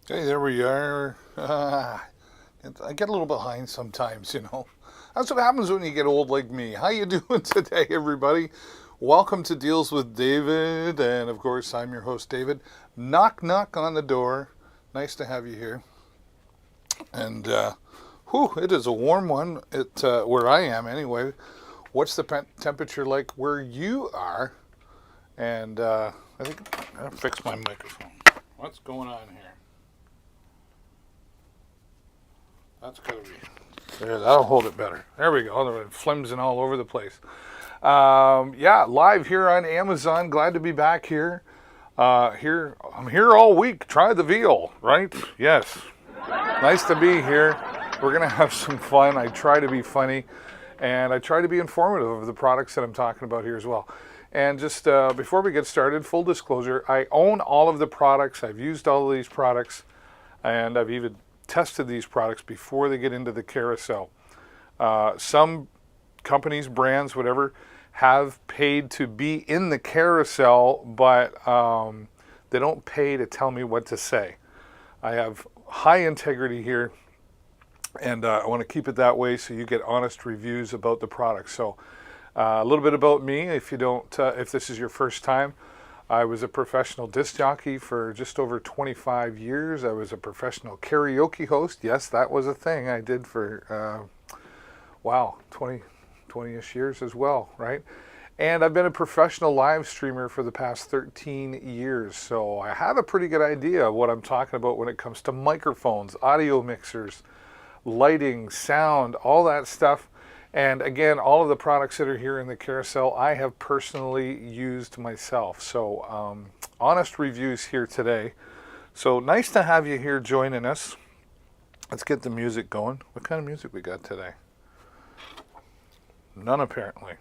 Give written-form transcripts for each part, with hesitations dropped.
Hey, there we are. I get a little behind sometimes, you know. That's what happens when you get old like me. How you doing today, everybody? Welcome to Deals with David, and of course, I'm your host, David. Knock, knock on the door. Nice to have you here. And it is a warm one. Where I am anyway. What's the temperature like where you are? And I think I'm gonna fix my microphone. What's going on here? That's gotta be there. That'll hold it better. There we go. They're flimsing all over the place. Live here on Amazon. Glad to be back here. I'm here all week. Try the veal, right? Yes. Nice to be here. We're gonna have some fun. I try to be funny, and I try to be informative of the products that I'm talking about here as well. And just before we get started, full disclosure: I own all of the products. I've used all of these products, and I've even tested these products before they get into the carousel. Some companies, brands, whatever, have paid to be in the carousel, but they don't pay to tell me what to say. I have high integrity here, and I want to keep it that way so you get honest reviews about the product. So a little bit about me, if this is your first time. I was a professional disc jockey for just over 25 years. I was a professional karaoke host. Yes, that was a thing I did for, 20-ish years as well, right? And I've been a professional live streamer for the past 13 years. So I have a pretty good idea of what I'm talking about when it comes to microphones, audio mixers, lighting, sound, all that stuff. And again, all of the products that are here in the carousel, I have personally used myself. So honest reviews here today. So nice to have you here joining us. Let's get the music going. What kind of music we got today? None, apparently.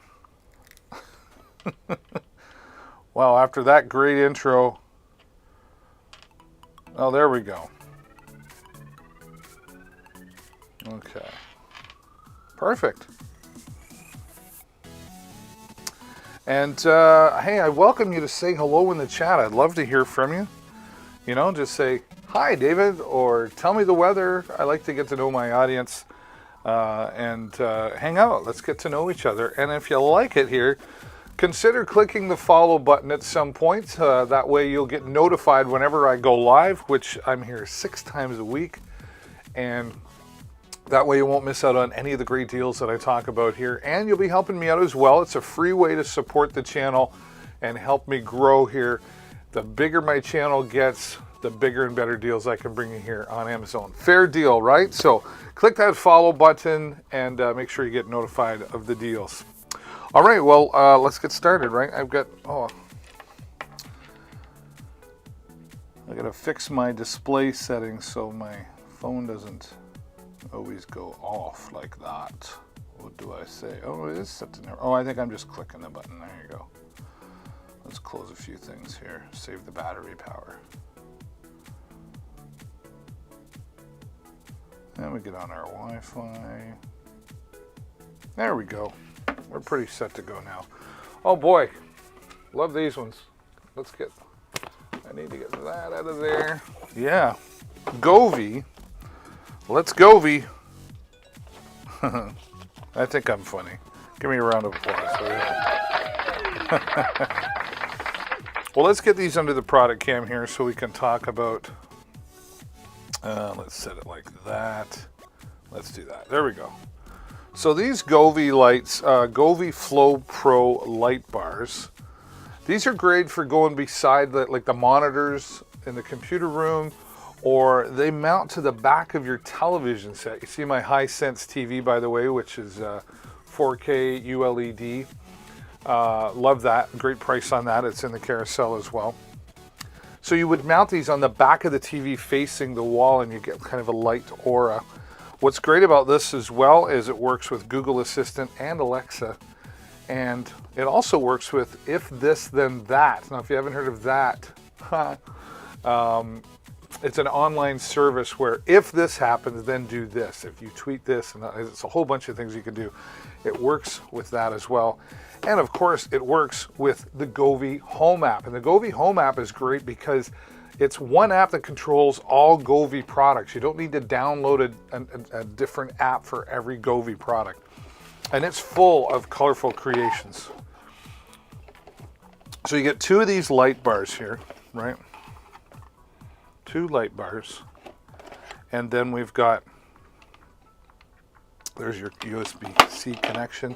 Well, after that great intro. Oh, there we go. Okay. Perfect. And hey, I welcome you to say hello in the chat. I'd love to hear from you. You know, just say, hi, David, or tell me the weather. I like to get to know my audience and hang out. Let's get to know each other. And if you like it here, consider clicking the follow button at some point. That way you'll get notified whenever I go live, which I'm here 6 times a week. And that way you won't miss out on any of the great deals that I talk about here. And you'll be helping me out as well. It's a free way to support the channel and help me grow here. The bigger my channel gets, the bigger and better deals I can bring you here on Amazon. Fair deal, right? So click that follow button and make sure you get notified of the deals. All right, well, let's get started, right? I gotta fix my display settings so my phone doesn't always go off like that. What do I say? Oh, it is set to never. Oh, I think I'm just clicking the button. There you go. Let's close a few things here. Save the battery power. Then we get on our Wi-Fi. There we go. We're pretty set to go now. Oh boy, love these ones. I need to get that out of there. Yeah, Govee. Let's go, V. I think I'm funny. Give me a round of applause. Well, let's get these under the product cam here so we can talk about... let's set it like that. Let's do that. There we go. So these Govee lights, Govee Flow Pro light bars, these are great for going beside the monitors in the computer room, or they mount to the back of your television set. You see my Hisense TV, by the way, which is 4K ULED. Love that. Great price on that. It's in the carousel as well. So you would mount these on the back of the TV facing the wall, and you get kind of a light aura. What's great about this as well is it works with Google Assistant and Alexa, and it also works with If This Then That. Now, if you haven't heard of that, it's an online service where if this happens, then do this. If you tweet this, and it's a whole bunch of things you can do. It works with that as well. And of course, it works with the Govee Home app. And the Govee Home app is great because It's one app that controls all Govee products. You don't need to download a different app for every Govee product. And it's full of colorful creations. So you get two of these light bars here, right? Two light bars. And then we've got, there's your USB-C connection.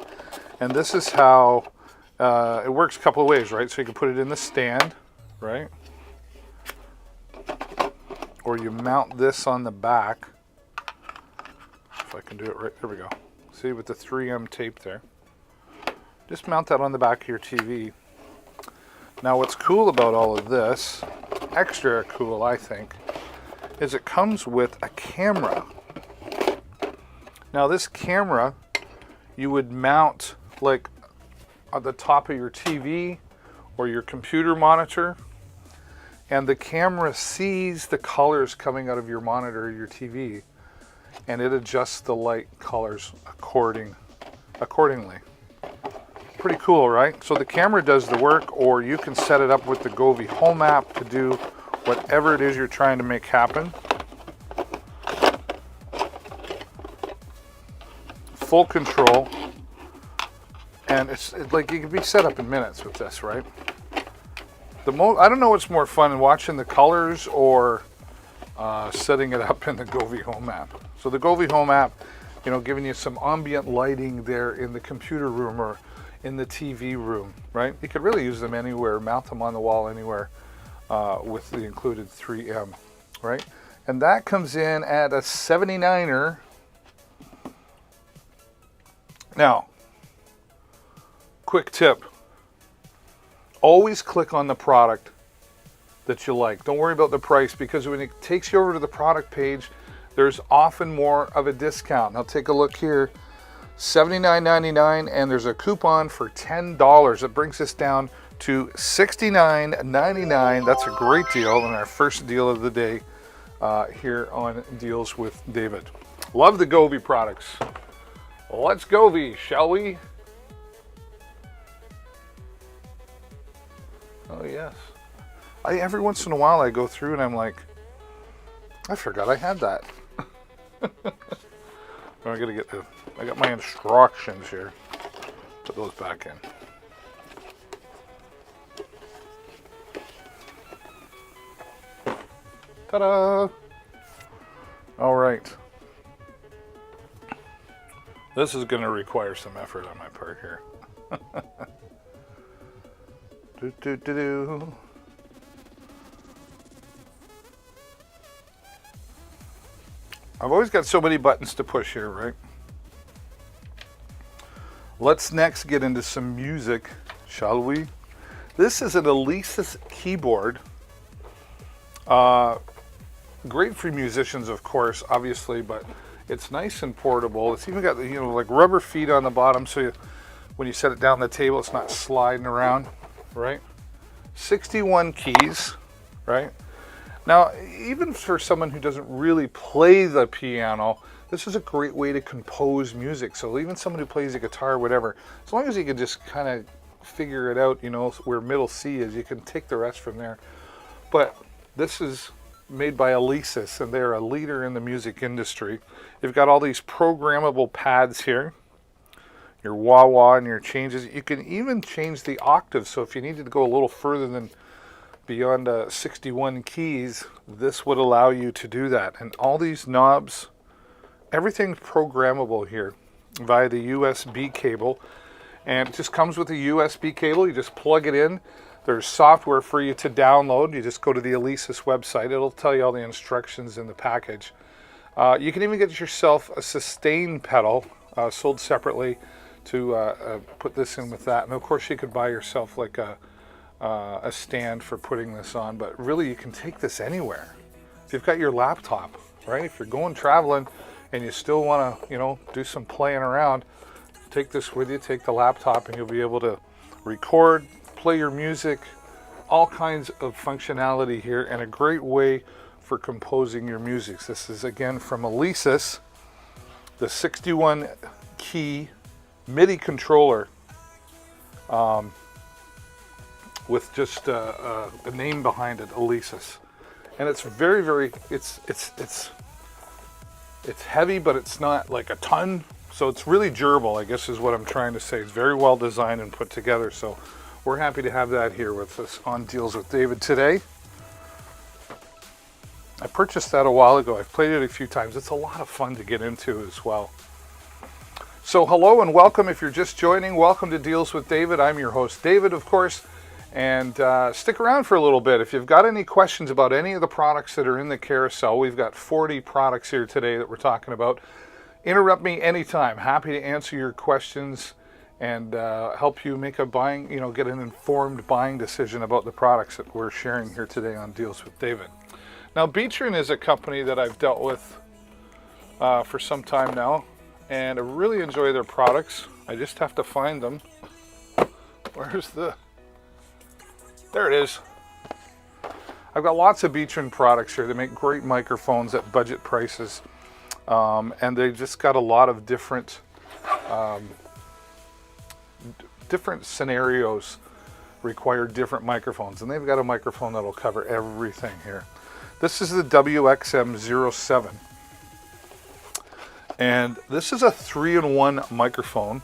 And this is how it works a couple of ways, right? So you can put it in the stand, right? Or you mount this on the back. If I can do it right, there we go. See, with the 3M tape there. Just mount that on the back of your TV. Now what's cool about all of this, extra cool I think, is it comes with a camera. Now this camera you would mount like on the top of your TV or your computer monitor, and the camera sees the colors coming out of your monitor or your TV, and it adjusts the light colors accordingly. Pretty cool, right? So the camera does the work, or you can set it up with the Govee Home app to do whatever it is you're trying to make happen. Full control, and it's like you can be set up in minutes with this, right? I don't know what's more fun in watching the colors or setting it up in the Govee Home app. So the Govee Home app, you know, giving you some ambient lighting there in the computer room or in the TV room, right? You could really use them anywhere, mount them on the wall anywhere with the included 3M, right? And that comes in at a 79er. Now, quick tip. Always click on the product that you like. Don't worry about the price, because when it takes you over to the product page, there's often more of a discount. Now take a look here, $79.99, and there's a coupon for $10. That brings us down to $69.99. That's a great deal, and our first deal of the day here on Deals with David. Love the Govee products. Let's Govee, shall we? Oh yes. Every once in a while I go through and I'm like, I forgot I had that. I got my instructions here. Put those back in. Ta-da! All right. This is going to require some effort on my part here. I've always got so many buttons to push here, right? Let's next get into some music, shall we? This is an Alesis keyboard. Great for musicians, of course, obviously, but it's nice and portable. It's even got, you know, like rubber feet on the bottom, so when you set it down on the table, it's not sliding around, right? 61 keys, right? Now, even for someone who doesn't really play the piano, this is a great way to compose music. So even someone who plays a guitar or whatever, as long as you can just kind of figure it out, you know, where middle C is, you can take the rest from there. But this is made by Alesis, and they're a leader in the music industry. You've got all these programmable pads here, your wah-wah and your changes. You can even change the octave, so if you needed to go a little further than beyond 61 keys, this would allow you to do that. And all these knobs, everything's programmable here via the USB cable, and it just comes with a USB cable. You just plug it in. There's software for you to download. You just go to the Alesis website. It'll tell you all the instructions in the package. You can even get yourself a sustain pedal sold separately to put this in with that. And of course you could buy yourself like a stand for putting this on, but really you can take this anywhere. If you've got your laptop, right? If you're going traveling and you still want to, you know, do some playing around, take this with you, take the laptop, and you'll be able to record, play your music, all kinds of functionality here, and a great way for composing your music. This is again from Alesis, the 61 key MIDI controller with just a name behind it, Alesis. and it's very, it's heavy, but it's not like a ton. So it's really durable, I guess is what I'm trying to say. It's very well designed and put together. So we're happy to have that here with us on Deals with David today. I purchased that a while ago. I've played it a few times. It's a lot of fun to get into as well. So hello and welcome. If you're just joining, welcome to Deals with David. I'm your host, David, of course. And stick around for a little bit. If you've got any questions about any of the products that are in the carousel, we've got 40 products here today that we're talking about. Interrupt me anytime. Happy to answer your questions and help you make a buying, get an informed buying decision about the products that we're sharing here today on Deals with David. Now, Beatron is a company that I've dealt with for some time now, and I really enjoy their products. I just have to find them. There it is. I've got lots of Beatron products here. They make great microphones at budget prices. And they just got a lot of different scenarios require different microphones, and they've got a microphone that'll cover everything here. This is the WXM07, and this is a 3-in-1 microphone.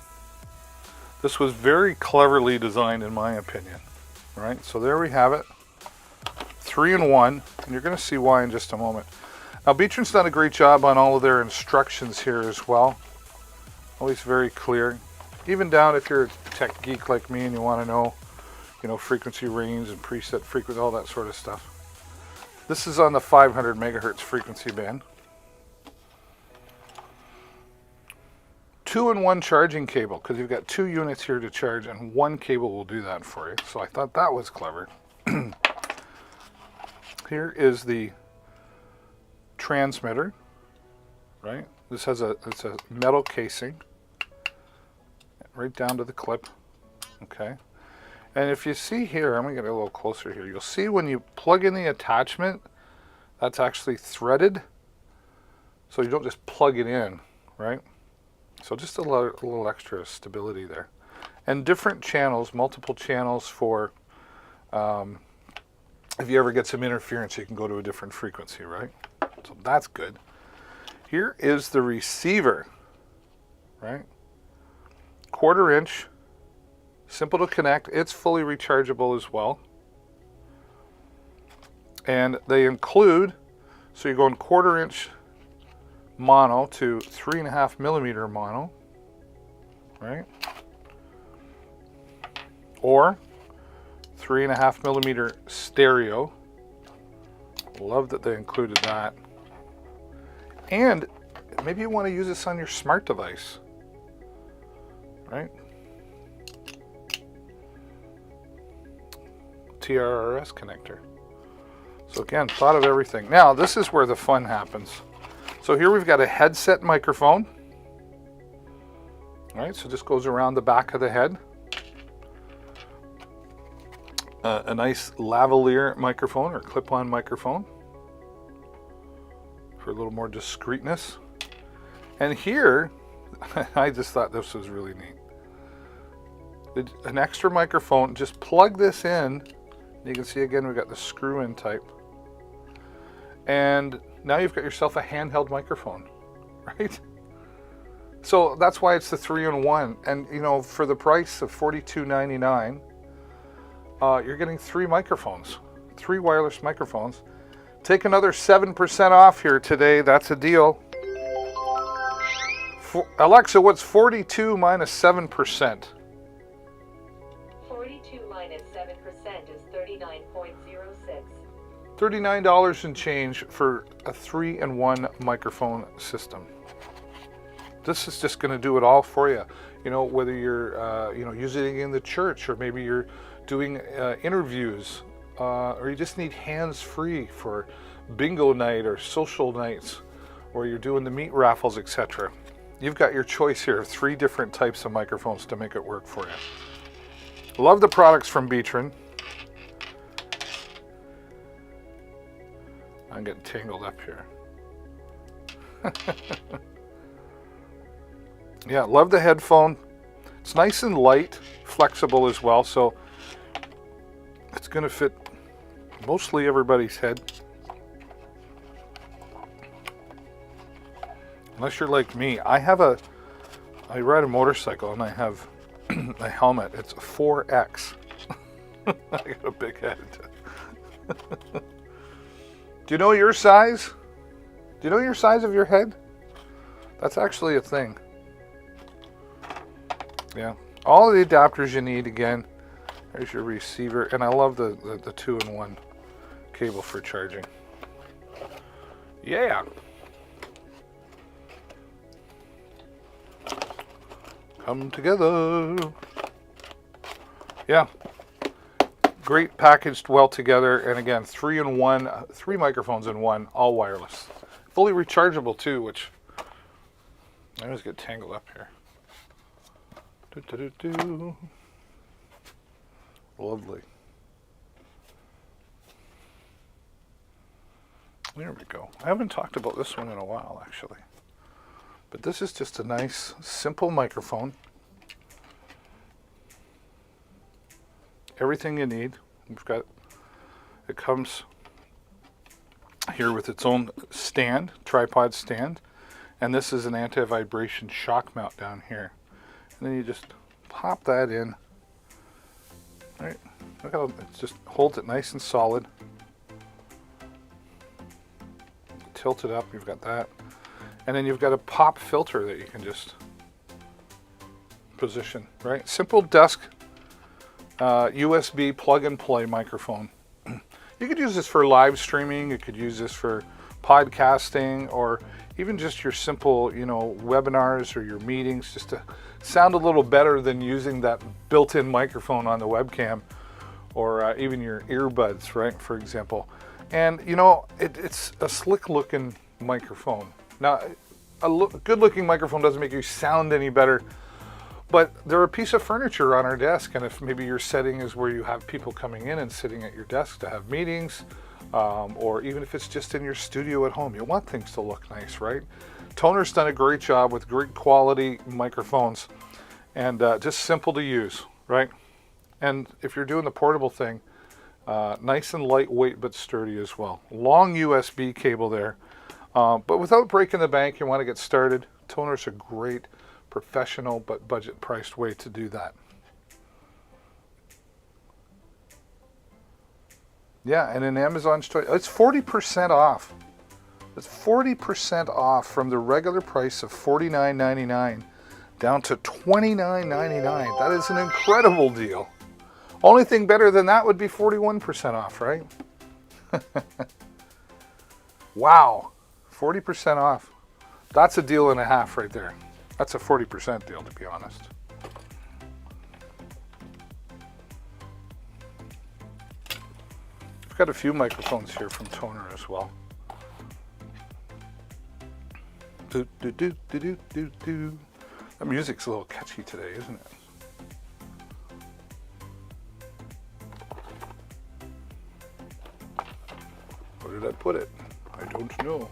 This was very cleverly designed, in my opinion. Right, so there we have it, 3-in-1, and you're going to see why in just a moment. Now, Beatron's done a great job on all of their instructions here as well. Always very clear. Even down if you're a tech geek like me and you want to know, frequency range and preset frequency, all that sort of stuff. This is on the 500 megahertz frequency band. 2-in-1 charging cable, because you've got 2 units here to charge, and 1 cable will do that for you. So I thought that was clever. Here is the transmitter, right? This has it's a metal casing, right down to the clip. Okay, and if you see here, I'm gonna get a little closer here. You'll see when you plug in the attachment, that's actually threaded, so you don't just plug it in, right? So just a little extra stability there, and different channels, multiple channels for if you ever get some interference, you can go to a different frequency, right? So that's good. Here is the receiver, right? 1/4 inch, simple to connect. It's fully rechargeable as well. And they include, so you're going 1/4 inch mono to 3.5 millimeter mono, right? Or 3.5 millimeter stereo. Love that they included that. And maybe you want to use this on your smart device, right? TRRS connector. So again, thought of everything. Now, this is where the fun happens. So here we've got a headset microphone. All right, so this goes around the back of the head. A nice lavalier microphone or clip-on microphone for a little more discreetness. And here, I just thought this was really neat. An extra microphone, just plug this in. You can see again, we've got the screw-in type. And now you've got yourself a handheld microphone, right? So that's why it's the 3-in-1. And for the price of $42.99, you're getting 3 microphones, 3 wireless microphones. Take another 7% off here today. That's a deal. Alexa, what's 42 minus 7%? 42 minus 7% is 39.06. $39 and change for a 3-in-1 microphone system. This is just going to do it all for you. Whether you're using it in the church, or maybe you're doing interviews, or you just need hands-free for bingo night or social nights, or you're doing the meat raffles, etc. You've got your choice here of 3 different types of microphones to make it work for you. Love the products from Beatron. I'm getting tangled up here. Yeah, love the headphone. It's nice and light, flexible as well, so it's going to fit mostly everybody's head. Unless you're like me. I ride a motorcycle and I have a helmet. It's 4X. I got a big head. Do you know your size? Do you know your size of your head? That's actually a thing. Yeah. All the adapters you need again. There's your receiver. And I love the 2-in-1 cable for charging. Yeah. Come together. Yeah. Great packaged well together. And again, 3-in-1, 3 microphones in one, all wireless. Fully rechargeable too, which I always get tangled up here. Do. Lovely. There we go. I haven't talked about this one in a while, actually. But this is just a nice, simple microphone. Everything you need. It comes here with its own stand, tripod stand. And this is an anti-vibration shock mount down here. And then you just pop that in. Right. Look how it just holds it nice and solid. Tilt it up, you've got that. And then you've got a pop filter that you can just position, right? Simple desk USB plug and play microphone. You could use this for live streaming, you could use this for podcasting, or even just your simple, webinars or your meetings, just to sound a little better than using that built-in microphone on the webcam, or even your earbuds, right, for example. And, it's a slick-looking microphone. Now, a good-looking microphone doesn't make you sound any better, but they're a piece of furniture on our desk, and if maybe your setting is where you have people coming in and sitting at your desk to have meetings, or even if it's just in your studio at home, you want things to look nice, right? Toner's done a great job with great quality microphones, and just simple to use, right? And if you're doing the portable thing, nice and lightweight but sturdy as well. Long USB cable there. But without breaking the bank, you want to get started. Toner's a great professional but budget priced way to do that. Yeah, and in Amazon's choice, it's 40% off. It's 40% off from the regular price of $49.99 down to $29.99. That is an incredible deal. Only thing better than that would be 41% off, right? Wow, 40% off. That's a deal and a half right there. That's a 40% deal, to be honest. I've got a few microphones here from Toner as well. Do, do, do, do, do, do, do. The music's a little catchy today, isn't it? Where did I put it? I don't know.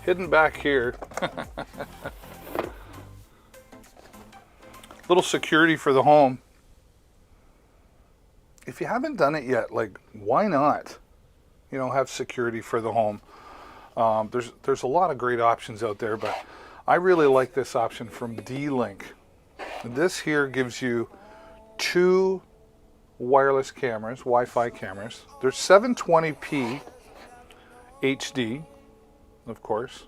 Hidden back here. Little security for the home. If you haven't done it yet, why not? Have security for the home. There's a lot of great options out there, but I really like this option from D-Link. This here gives you 2 wireless cameras, Wi-Fi cameras. They're 720p HD, of course.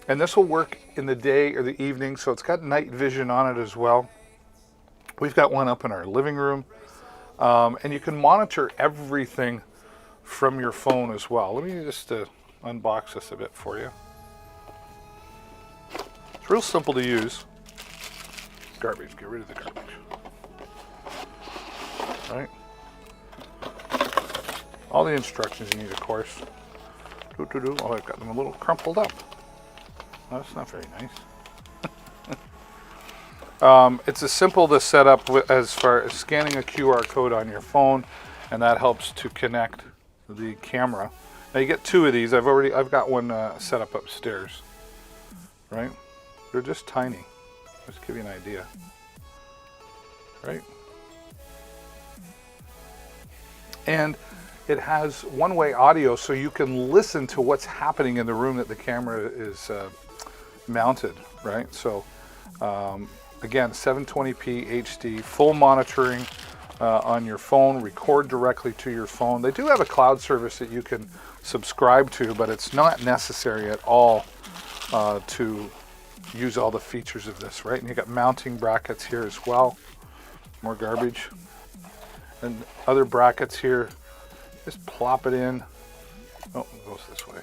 And this will work in the day or the evening, so it's got night vision on it as well. We've got one up in our living room. And you can monitor everything from your phone as well. Let me just unbox this a bit for you. It's real simple to use. Garbage, get rid of the garbage. Right? All the instructions you need, of course. Oh, I've got them a little crumpled up. That's not very nice. It's as simple to set up as far as scanning a QR code on your phone, and that helps to connect the camera. Now you get 2 of these. I've got one set up upstairs. Right? They're just tiny. Just to give you an idea. Right? And it has one-way audio, so you can listen to what's happening in the room that the camera is mounted, right? So again, 720p HD, full monitoring on your phone, record directly to your phone. They do have a cloud service that you can subscribe to, but it's not necessary at all to use all the features of this, right? And you got mounting brackets here as well. More garbage. And other brackets here. Just plop it in. Oh, it goes this way.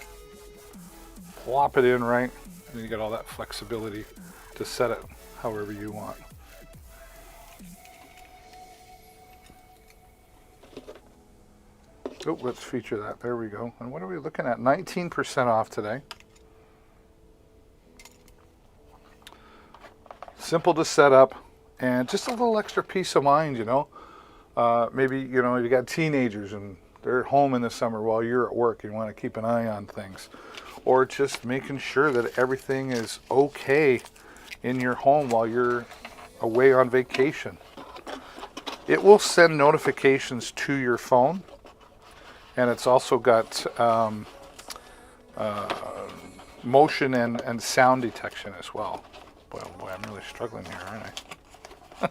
Plop it in, right? And you got all that flexibility to set it however you want. Oh, let's feature that. There we go. And what are we looking at? 19% off today. Simple to set up, and just a little extra peace of mind, you know. Maybe, you know, you got teenagers and they're at home in the summer while you're at work. You want to keep an eye on things. Or just making sure that everything is okay in your home while you're away on vacation. It will send notifications to your phone. And it's also got motion and sound detection as well. Boy, oh boy, I'm really struggling here, aren't I?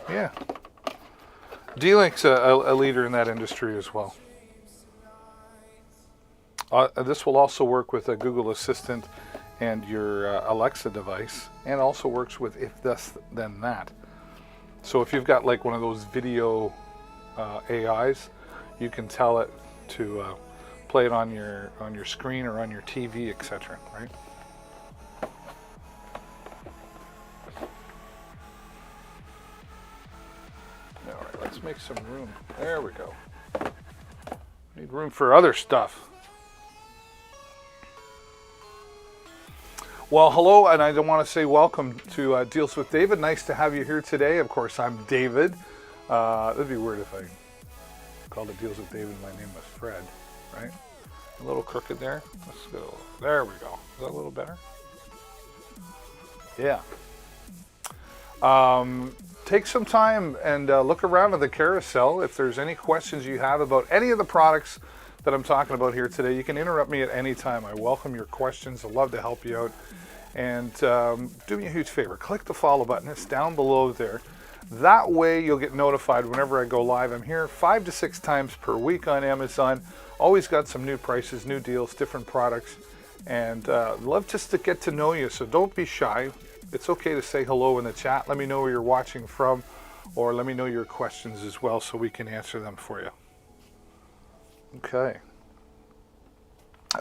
Yeah. D-Link's a leader in that industry as well. This will also work with a Google Assistant and your Alexa device, and also works with If This Then That. So if you've got like one of those video AIs, you can tell it to play it on your screen or on your TV, etc. Right? All right, let's make some room. There we go. Need room for other stuff. Well, hello, and I want to say welcome to Deals with David. Nice to have you here today. Of course, I'm David. It'd be weird if I called it Deals with David. My name was Fred, right? A little crooked there. Let's go. There we go. Is that a little better? Yeah. Take some time and look around at the carousel. If there's any questions you have about any of the products that I'm talking about here today, you can interrupt me at any time. I welcome your questions. I'd love to help you out. And do me a huge favor. Click the follow button. It's down below there. That way you'll get notified whenever I go live. I'm here 5 to 6 times per week on Amazon. Always got some new prices, new deals, different products. And love just to get to know you, so don't be shy. It's okay to say hello in the chat. Let me know where you're watching from, or let me know your questions as well so we can answer them for you. Okay.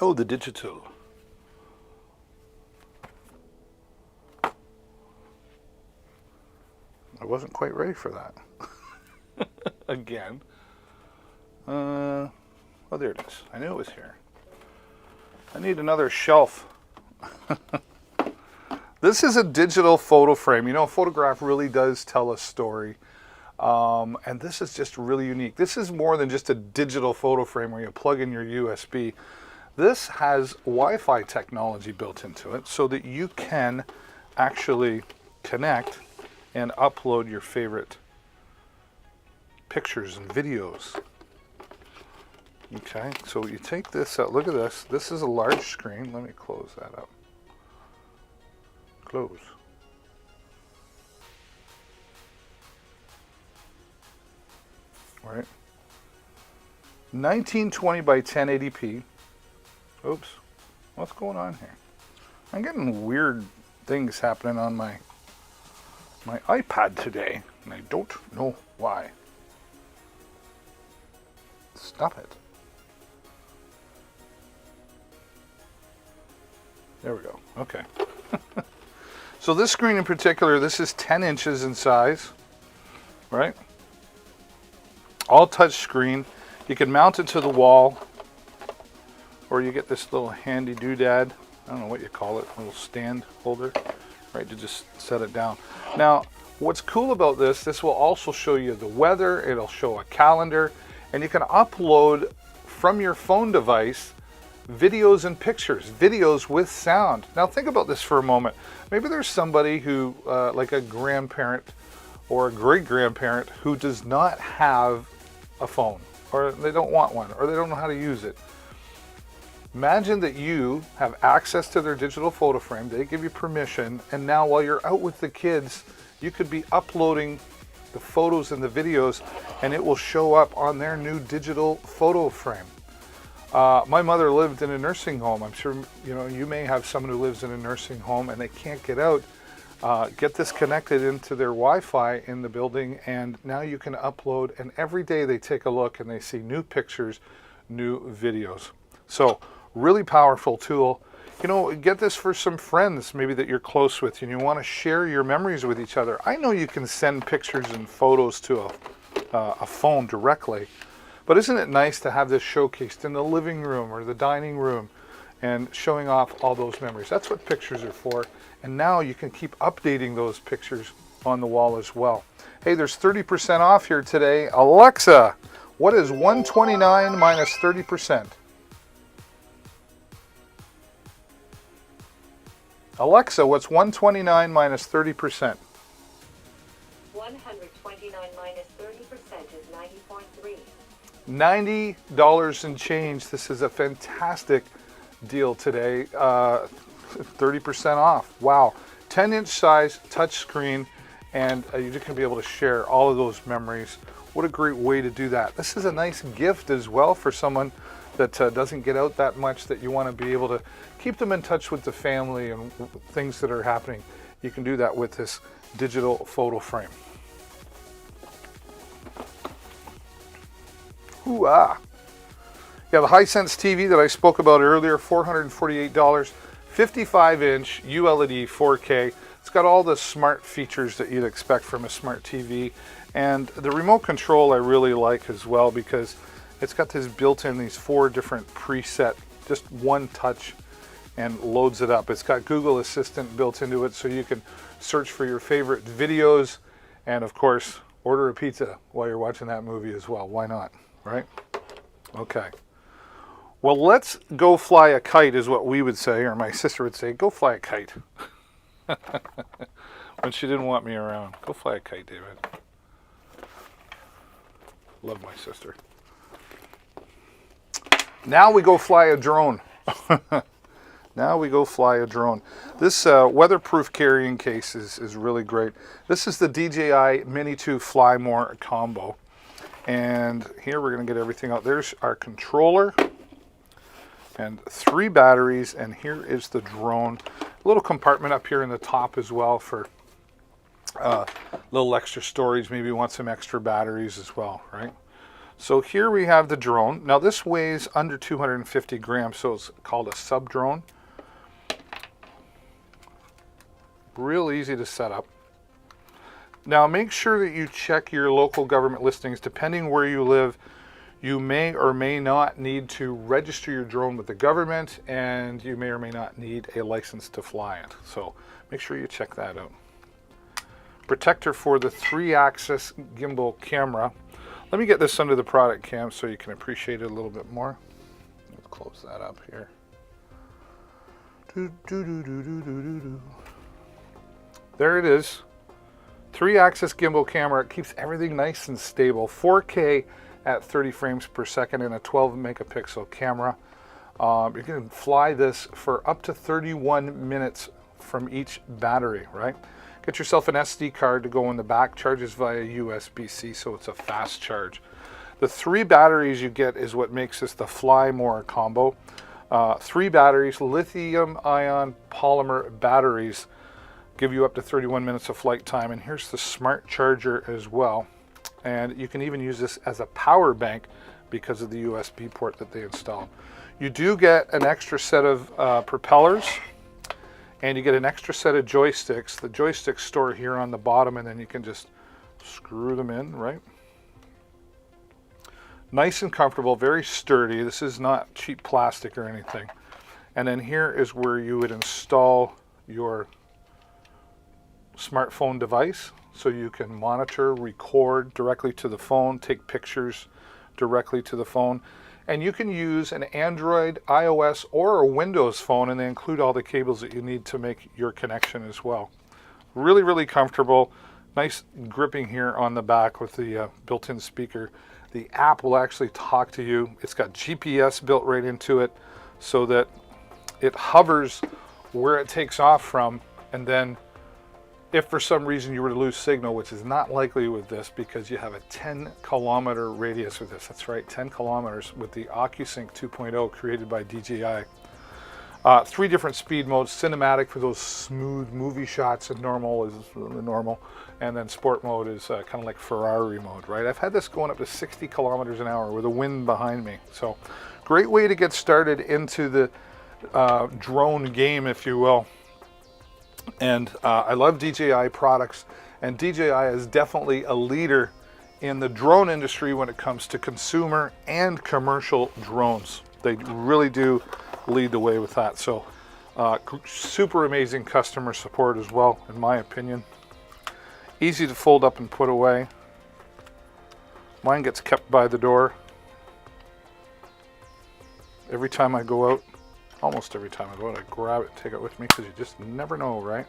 Oh, the digital. I wasn't quite ready for that. Again. Oh, there it is. I knew it was here. I need another shelf. This is a digital photo frame. You know, a photograph really does tell a story. And this is just really unique. This is more than just a digital photo frame where you plug in your USB. This has Wi-Fi technology built into it so that you can actually connect and upload your favorite pictures and videos. Okay, so you take this out. Look at this. This is a large screen. Let me close that up. Close. All right. 1920 by 1080p. Oops. What's going on here? I'm getting weird things happening on my iPad today, and I don't know why. Stop it. There we go. Okay. So this screen in particular, this is 10 inches in size, right? All touch screen. You can mount it to the wall, or you get this little handy doodad. I don't know what you call it, a little stand holder, right, to just set it down. Now, what's cool about this will also show you the weather, it'll show a calendar, and you can upload from your phone device videos and pictures, videos with sound. Now think about this for a moment. Maybe there's somebody who, like a grandparent or a great-grandparent, who does not have a phone, or they don't want one, or they don't know how to use it. Imagine that you have access to their digital photo frame, they give you permission, and now while you're out with the kids, you could be uploading the photos and the videos, and it will show up on their new digital photo frame. My mother lived in a nursing home. I'm sure you may have someone who lives in a nursing home and they can't get out. Get this connected into their Wi-Fi in the building, and now you can upload, and every day they take a look and they see new pictures, new videos. So really powerful tool. Get this for some friends maybe that you're close with and you want to share your memories with each other. I know you can send pictures and photos to a phone directly, but isn't it nice to have this showcased in the living room or the dining room and showing off all those memories? That's what pictures are for. And now you can keep updating those pictures on the wall as well. Hey, there's 30% off here today. Alexa, what is 129 minus 30%? Alexa, what's 129 minus 30%? 129 minus 30% is 90.3. $90 and change. This is a fantastic deal today. 30% off. Wow. 10-inch size touchscreen, and you're going to be able to share all of those memories. What a great way to do that. This is a nice gift as well for someone that doesn't get out that much, that you want to be able to keep them in touch with the family and things that are happening. You can do that with this digital photo frame. Hoo-ah. Yeah, the Hisense TV that I spoke about earlier, $448, 55-inch ULED 4K. It's got all the smart features that you'd expect from a smart TV. And the remote control I really like as well, because it's got this built-in, these 4 different preset, just one touch and loads it up. It's got Google Assistant built into it, so you can search for your favorite videos and, of course, order a pizza while you're watching that movie as well. Why not, right? Okay. Well, let's go fly a kite is what we would say, or my sister would say, go fly a kite. When she didn't want me around. Go fly a kite, David. Love my sister. Now we go fly a drone. Now we go fly a drone. This weatherproof carrying case is really great. This is the DJI Mini 2 Fly More combo. And here we're going to get everything out. There's our controller and 3 batteries, and here is the drone. A little compartment up here in the top as well for a little extra storage. Maybe you want some extra batteries as well, right? So here we have the drone. Now this weighs under 250 grams, so it's called a sub drone. Real easy to set up. Now make sure that you check your local government listings. Depending where you live, you may or may not need to register your drone with the government, and you may or may not need a license to fly it. So make sure you check that out. Protector for the 3-axis gimbal camera. Let me get this under the product cam so you can appreciate it a little bit more. Let's close that up here. There it is. 3-axis gimbal camera. It keeps everything nice and stable. 4K at 30 frames per second and a 12 megapixel camera. You can fly this for up to 31 minutes from each battery, right? Get yourself an SD card to go in the back. Charges via USB-C, so it's a fast charge. The 3 batteries you get is what makes this the Fly More combo. 3 batteries, lithium-ion polymer batteries, give you up to 31 minutes of flight time. And here's the smart charger as well. And you can even use this as a power bank because of the USB port that they installed. You do get an extra set of propellers, and you get an extra set of joysticks. The joysticks store here on the bottom, and then you can just screw them in, right? Nice and comfortable, very sturdy. This is not cheap plastic or anything. And then here is where you would install your smartphone device, so you can monitor, record directly to the phone, take pictures directly to the phone. And you can use an Android, iOS, or a Windows phone, and they include all the cables that you need to make your connection as well. Really, really comfortable. Nice gripping here on the back with the built-in speaker. The app will actually talk to you. It's got GPS built right into it so that it hovers where it takes off from, and then if for some reason you were to lose signal, which is not likely with this because you have a 10-kilometer radius with this. That's right, 10 kilometers with the OcuSync 2.0 created by DJI. 3 different speed modes: cinematic for those smooth movie shots, and normal is the normal, and then sport mode is kind of like Ferrari mode, right? I've had this going up to 60 kilometers an hour with a wind behind me. So great way to get started into the drone game, if you will. And I love DJI products, and DJI is definitely a leader in the drone industry when it comes to consumer and commercial drones. They really do lead the way with that. So super amazing customer support as well, in my opinion. Easy to fold up and put away. Mine gets kept by the door every time I go out. Almost every time I go out, I grab it and take it with me, because you just never know, right?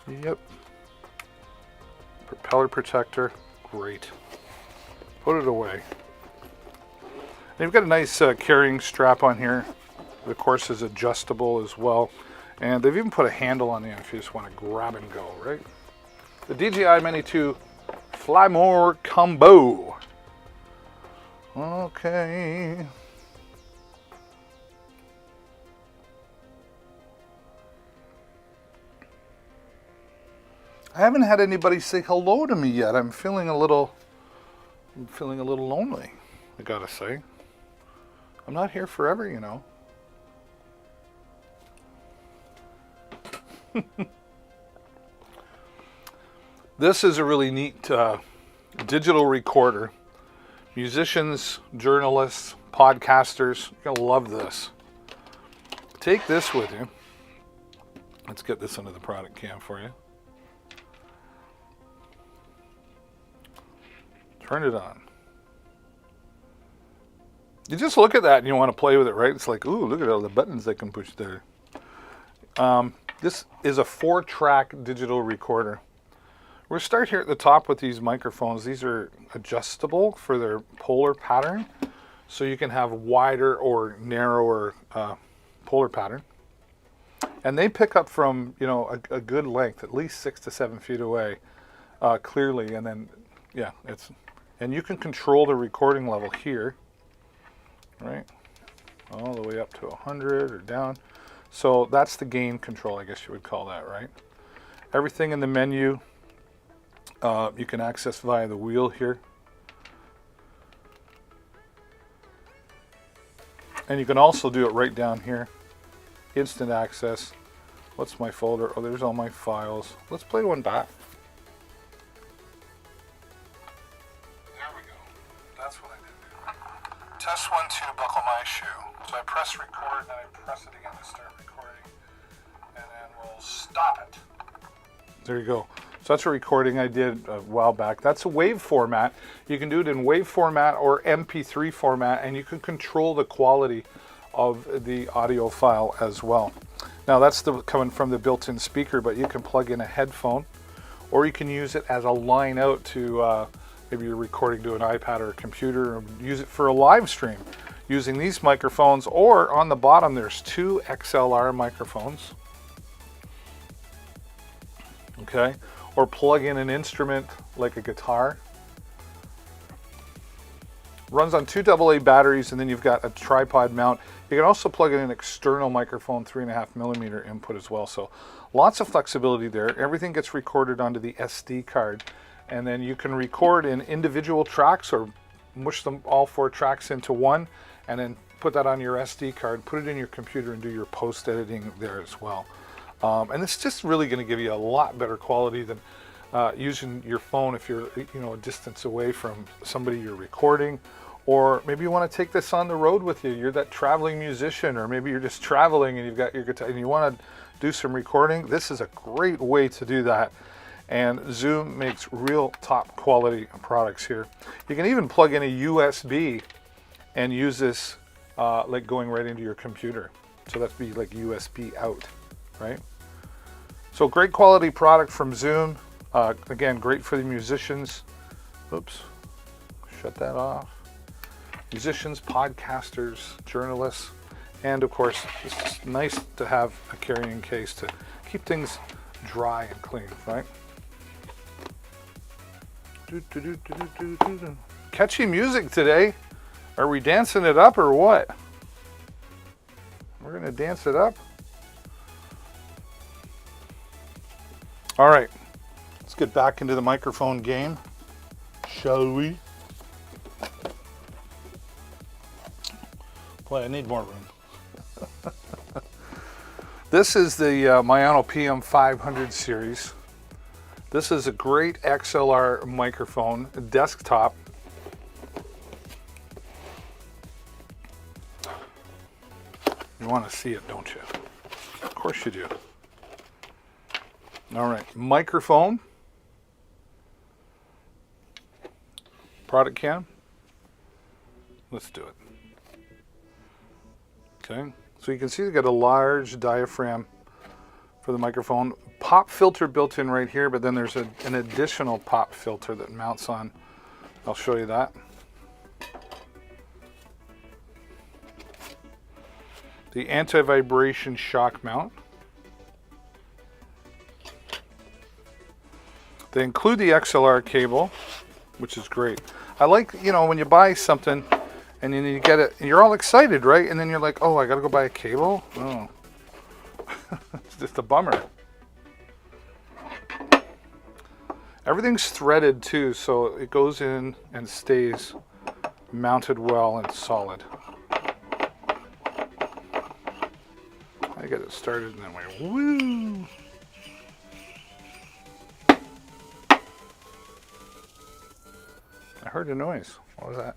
Yep. Propeller protector, great. Put it away. And you've got a nice carrying strap on here. The course is adjustable as well. And they've even put a handle on the end if you just want to grab and go, right? The DJI Mini 2 Fly More Combo. Okay. I haven't had anybody say hello to me yet. I'm feeling a little lonely, I gotta say. I'm not here forever, you know. This is a really neat digital recorder. Musicians, journalists, podcasters, you're gonna love this. Take this with you. Let's get this under the product cam for you. Turn it on. You just look at that and you want to play with it, right? It's like, ooh, look at all the buttons they can push there. This is a 4-track digital recorder. We'll start here at the top with these microphones. These are adjustable for their polar pattern, so you can have wider or narrower polar pattern. And they pick up from, you know, a good length, at least 6 to 7 feet away, clearly. And then, yeah, and you can control the recording level here, right? All the way up to 100 or down. So that's the gain control, I guess you would call that, right? Everything in the menu you can access via the wheel here. And you can also do it right down here. Instant access. What's my folder? Oh, there's all my files. Let's play one back. There we go. That's what I did. Test 1, 2, buckle my shoe. So I press record, and then I press it again to start recording. And then we'll stop it. There you go. So that's a recording I did a while back. That's a WAV format. You can do it in WAV format or MP3 format, and you can control the quality of the audio file as well. Now that's coming from the built-in speaker, but you can plug in a headphone, or you can use it as a line out to maybe you're recording to an iPad or a computer, or use it for a live stream using these microphones. Or on the bottom there's 2 XLR microphones. Okay. Or plug in an instrument like a guitar. Runs on 2 AA batteries, and then you've got a tripod mount. You can also plug in an external microphone, 3.5mm input as well. So lots of flexibility there. Everything gets recorded onto the SD card, and then you can record in individual tracks or mush them all 4 tracks into one, and then put that on your SD card, put it in your computer, and do your post editing there as well. And it's just really going to give you a lot better quality than using your phone if you're, you know, a distance away from somebody you're recording. Or maybe you want to take this on the road with you. You're that traveling musician, or maybe you're just traveling and you've got your guitar and you want to do some recording. This is a great way to do that. And Zoom makes real top quality products here. You can even plug in a USB and use this like going right into your computer. So that'd be like USB out, right? So great quality product from Zoom. Again, great for the musicians. Oops, shut that off. Musicians, podcasters, journalists, and of course, it's nice to have a carrying case to keep things dry and clean, right? Catchy music today. Are we dancing it up or what? We're gonna dance it up. All right, let's get back into the microphone game, shall we? Boy, I need more room. This is the Mayano PM500 series. This is a great XLR microphone, desktop. You want to see it, don't you? Of course you do. All right, microphone. Product cam. Let's do it. Okay, so you can see they got a large diaphragm for the microphone. Pop filter built in right here, but then there's an additional pop filter that mounts on. I'll show you that. The anti-vibration shock mount. They include the XLR cable, which is great. I like, you know, when you buy something and then you get it, you're all excited, right? And then you're like, oh, I gotta go buy a cable? Oh. It's just a bummer. Everything's threaded too, so it goes in and stays mounted well and solid. I get it started and then we woo! I heard a noise. What was that?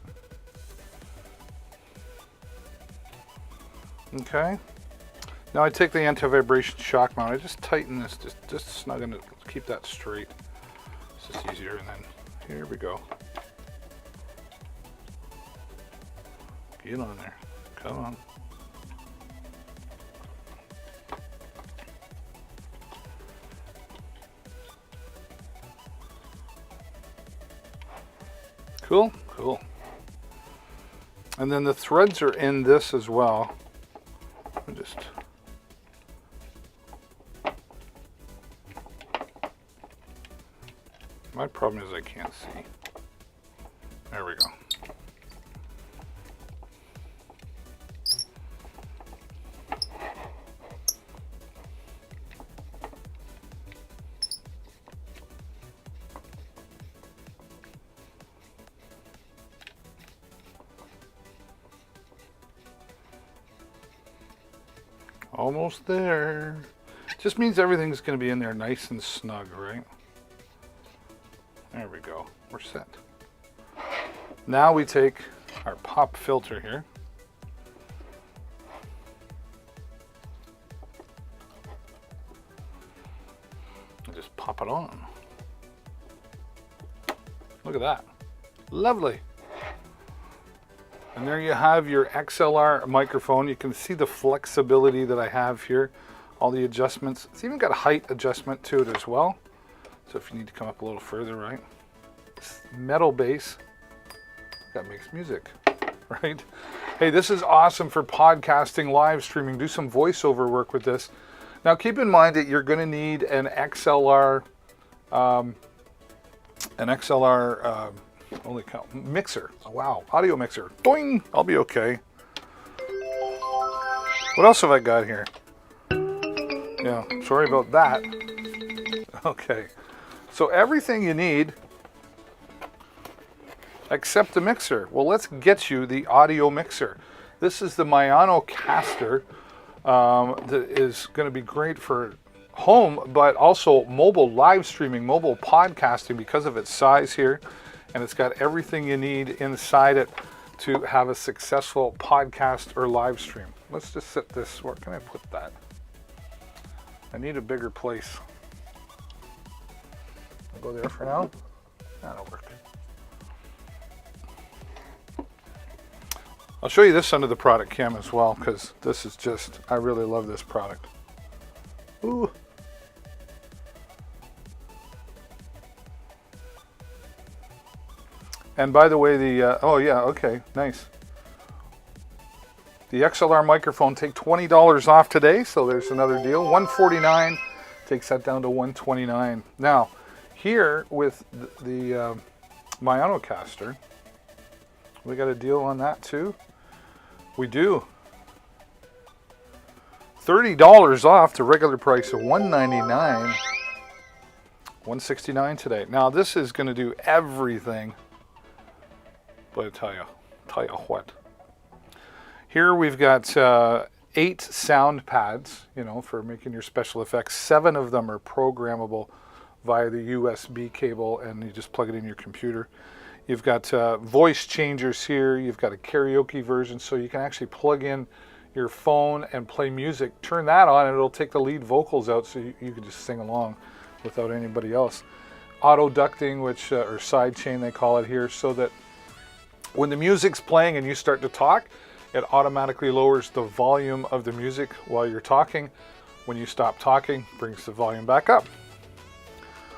Okay. Now I take the anti-vibration shock mount. I just tighten this, just snug it, keep that straight. It's just easier. And then here we go. Get on there. Come on. Cool, cool. And then the threads are in this as well. Just my problem is I can't see. There we go. Almost there. Just means everything's going to be in there nice and snug, right? There we go. We're set. Now we take our pop filter here. And just pop it on. Look at that. Lovely. And there you have your XLR microphone. You can see the flexibility that I have here. All the adjustments. It's even got a height adjustment to it as well. So if you need to come up a little further, right? It's metal base. That makes music, right? Hey, this is awesome for podcasting, live streaming. Do some voiceover work with this. Now keep in mind that you're going to need an XLR holy cow, mixer. Oh, wow, audio mixer. Doing. I'll be okay. What else have I got here? Yeah, sorry about that. Okay, so everything you need except the mixer. Well, let's get you the audio mixer. This is the Mayano Caster that is going to be great for home, but also mobile live streaming, mobile podcasting because of its size here. And it's got everything you need inside it to have a successful podcast or live stream. Let's just set this, where can I put that? I need a bigger place. I'll go there for now. That'll work. I'll show you this under the product cam as well, because this is just, I really love this product. Ooh. And by the way, the oh yeah, okay, nice. The XLR microphone, take $20 off today, so there's another deal. $149 takes that down to $129. Now, here with the Mayanocaster, we got a deal on that too. We do. $30 off to regular price of $199. $169 today. Now this is going to do everything. But I tell you what. Here we've got 8 sound pads, you know, for making your special effects. 7 of them are programmable via the USB cable, and you just plug it in your computer. You've got voice changers here. You've got a karaoke version, so you can actually plug in your phone and play music. Turn that on, and it'll take the lead vocals out, so you can just sing along without anybody else. Auto ducting, which or side chain they call it here, so that when the music's playing and you start to talk, it automatically lowers the volume of the music while you're talking. When you stop talking, brings the volume back up.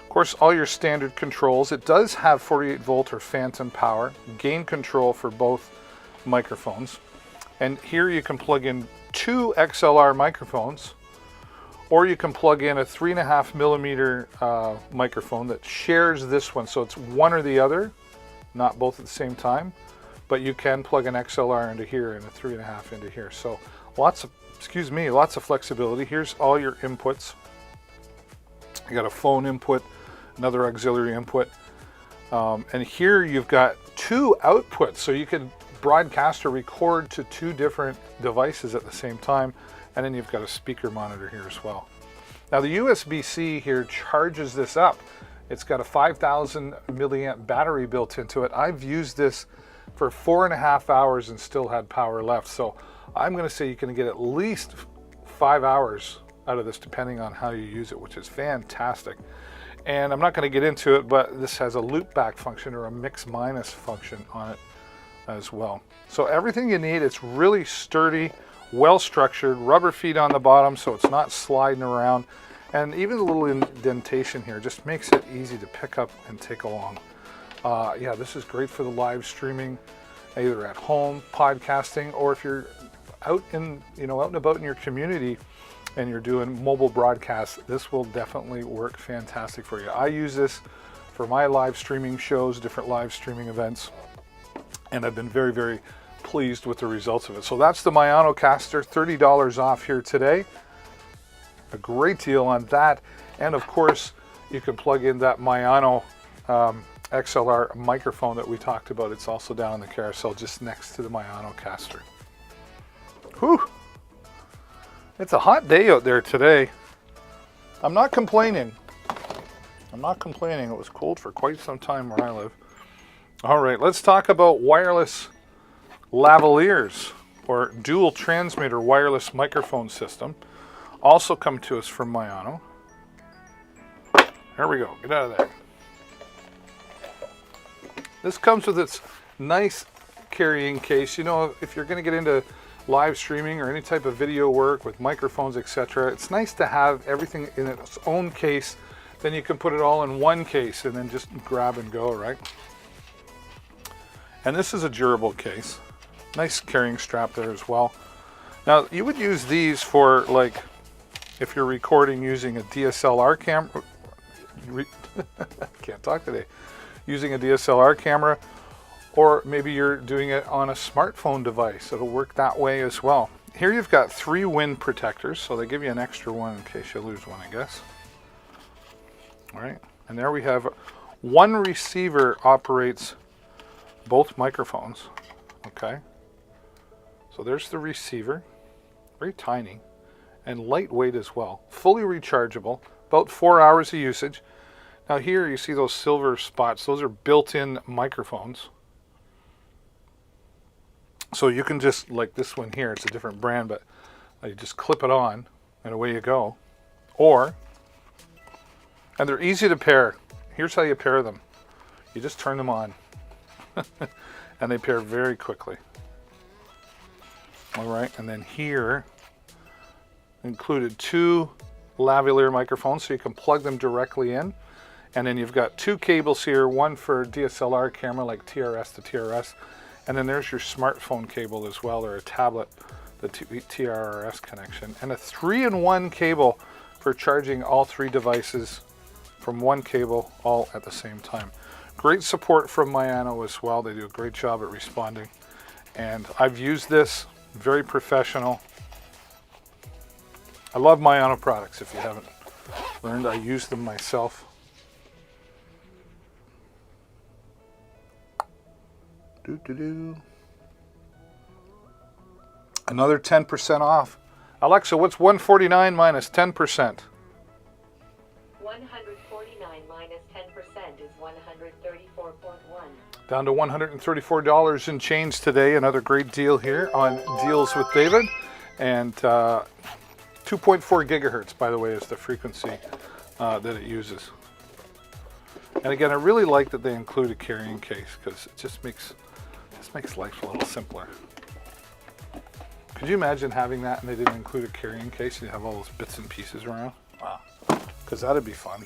Of course, all your standard controls. It does have 48 volt or phantom power, gain control for both microphones. And here you can plug in 2 XLR microphones, or you can plug in a 3.5 millimeter microphone that shares this one. So it's one or the other, not both at the same time. But you can plug an XLR into here and a 3.5 into here. So lots of flexibility. Here's all your inputs. You got a phone input, another auxiliary input. And here you've got 2 outputs. So you can broadcast or record to 2 different devices at the same time. And then you've got a speaker monitor here as well. Now the USB-C here charges this up. It's got a 5,000 milliamp battery built into it. I've used this for 4.5 hours and still had power left. So I'm going to say you can get at least 5 hours out of this depending on how you use it, which is fantastic. And I'm not going to get into it, but this has a loop back function or a mix minus function on it as well. So everything you need. It's really sturdy, well structured, rubber feet on the bottom so it's not sliding around. And even the little indentation here just makes it easy to pick up and take along. Yeah, this is great for the live streaming, either at home, podcasting, or if you're out and about in your community and you're doing mobile broadcasts, this will definitely work fantastic for you. I use this for my live streaming shows, different live streaming events, and I've been very, very pleased with the results of it. So that's the Mayanocaster, $30 off here today. A great deal on that. And of course, you can plug in that Mayano XLR microphone that we talked about. It's also down in the carousel just next to the Mayanocaster. Whew! It's a hot day out there today. I'm not complaining. I'm not complaining. It was cold for quite some time where I live. All right, let's talk about wireless lavaliers or dual transmitter wireless microphone system. Also come to us from Mayano. There we go. Get out of there. This comes with its nice carrying case. You know, if you're going to get into live streaming or any type of video work with microphones, etc., it's nice to have everything in its own case. Then you can put it all in one case and then just grab and go, right? And this is a durable case. Nice carrying strap there as well. Now, you would use these for, like, if you're recording using a DSLR camera. Can't talk today. Using a DSLR camera, or maybe you're doing it on a smartphone device. It'll work that way as well. Here you've got 3 wind protectors, so they give you an extra one in case you lose one, I guess. All right, and there we have one receiver operates both microphones. Okay, so there's the receiver, very tiny and lightweight as well, fully rechargeable, about 4 hours of usage. Now here you see those silver spots, those are built-in microphones. So you can just, like this one here, it's a different brand, but you just clip it on and away you go. And they're easy to pair. Here's how you pair them. You just turn them on and they pair very quickly. All right, and then here included 2 lavalier microphones so you can plug them directly in. And then you've got 2 cables here, one for DSLR camera like TRS to TRS. And then there's your smartphone cable as well, or a tablet, the TRS connection. And a 3-in-1 cable for charging all 3 devices from one cable all at the same time. Great support from Mayano as well. They do a great job at responding. And I've used this, very professional. I love Mayano products. If you haven't learned, I use them myself. Another 10% off. Alexa, what's 149 minus 10%? 149 minus 10% is 134.1. Down to $134 and change today. Another great deal here on Deals with David. And 2.4 gigahertz, by the way, is the frequency that it uses. And again, I really like that they include a carrying case because it just makes life a little simpler. Could you imagine having that and they didn't include a carrying case and you have all those bits and pieces around? Wow. Because that'd be fun.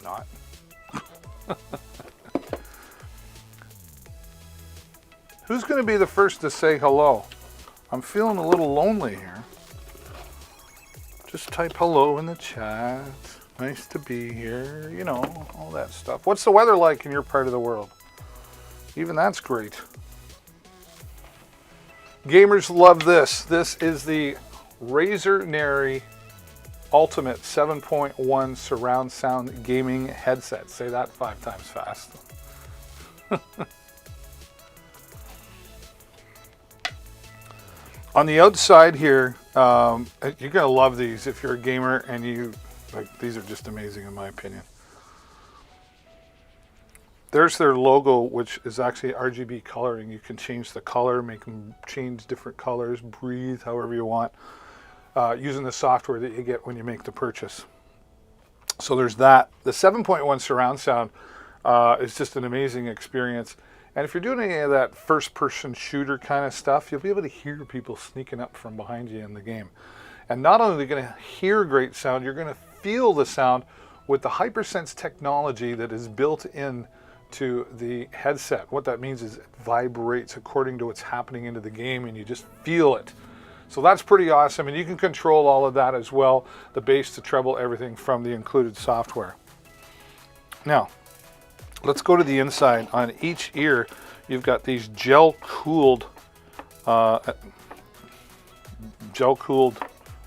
Not. Who's going to be the first to say hello? I'm feeling a little lonely here. Just type hello in the chat. Nice to be here. You know, all that stuff. What's the weather like in your part of the world? Even that's great. Gamers love this. This is the Razer Nary Ultimate 7.1 surround sound gaming headset. Say that 5 times fast. On the outside here, you're gonna love these if you're a gamer and you like. These are just amazing in my opinion. There's their logo, which is actually RGB coloring. You can change the color, make them change different colors, breathe however you want, using the software that you get when you make the purchase. So there's that. The 7.1 surround sound is just an amazing experience. And if you're doing any of that first-person shooter kind of stuff, you'll be able to hear people sneaking up from behind you in the game. And not only are you going to hear great sound, you're going to feel the sound with the HyperSense technology that is built in to the headset. What that means is it vibrates according to what's happening into the game and you just feel it. So that's pretty awesome, and you can control all of that as well, the bass, the treble, everything from the included software. Now, let's go to the inside. On each ear, you've got these gel-cooled, what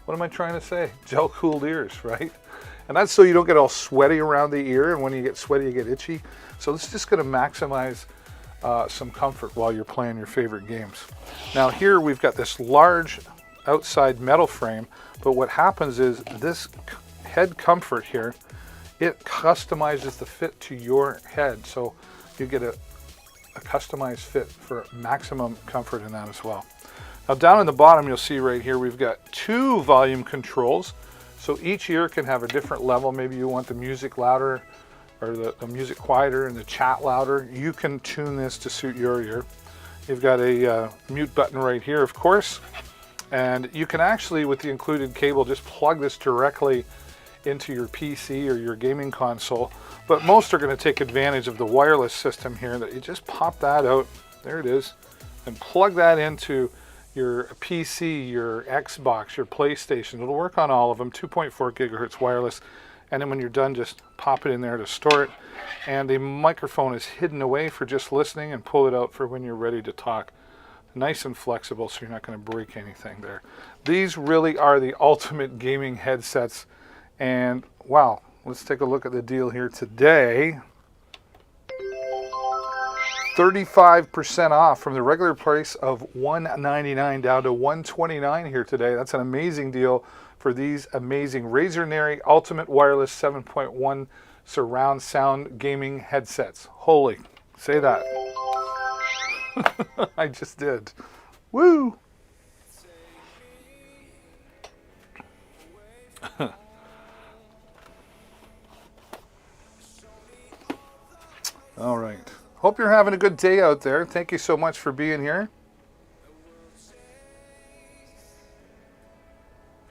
am I trying to say? Gel-cooled ears, right? And that's so you don't get all sweaty around the ear, and when you get sweaty, you get itchy. So it's just going to maximize some comfort while you're playing your favorite games. Now here we've got this large outside metal frame, but what happens is this head comfort here, it customizes the fit to your head. So you get a customized fit for maximum comfort in that as well. Now down in the bottom, you'll see right here, we've got 2 volume controls. So each ear can have a different level. Maybe you want the music louder or the music quieter and the chat louder. You can tune this to suit your ear. You've got a mute button right here, of course. And you can actually, with the included cable, just plug this directly into your PC or your gaming console. But most are going to take advantage of the wireless system here, that you just pop that out, there it is, and plug that into your PC, your Xbox, your PlayStation. It'll work on all of them, 2.4 gigahertz wireless. And then when you're done, just pop it in there to store it. And the microphone is hidden away for just listening, and pull it out for when you're ready to talk. Nice and flexible, so you're not going to break anything there. These really are the ultimate gaming headsets. And wow, let's take a look at the deal here today. 35% off from the regular price of $199 down to $129 here today. That's an amazing deal for these amazing Razer Nary Ultimate Wireless 7.1 surround sound gaming headsets. Holy, say that. I just did. Woo! All right. Hope you're having a good day out there. Thank you so much for being here.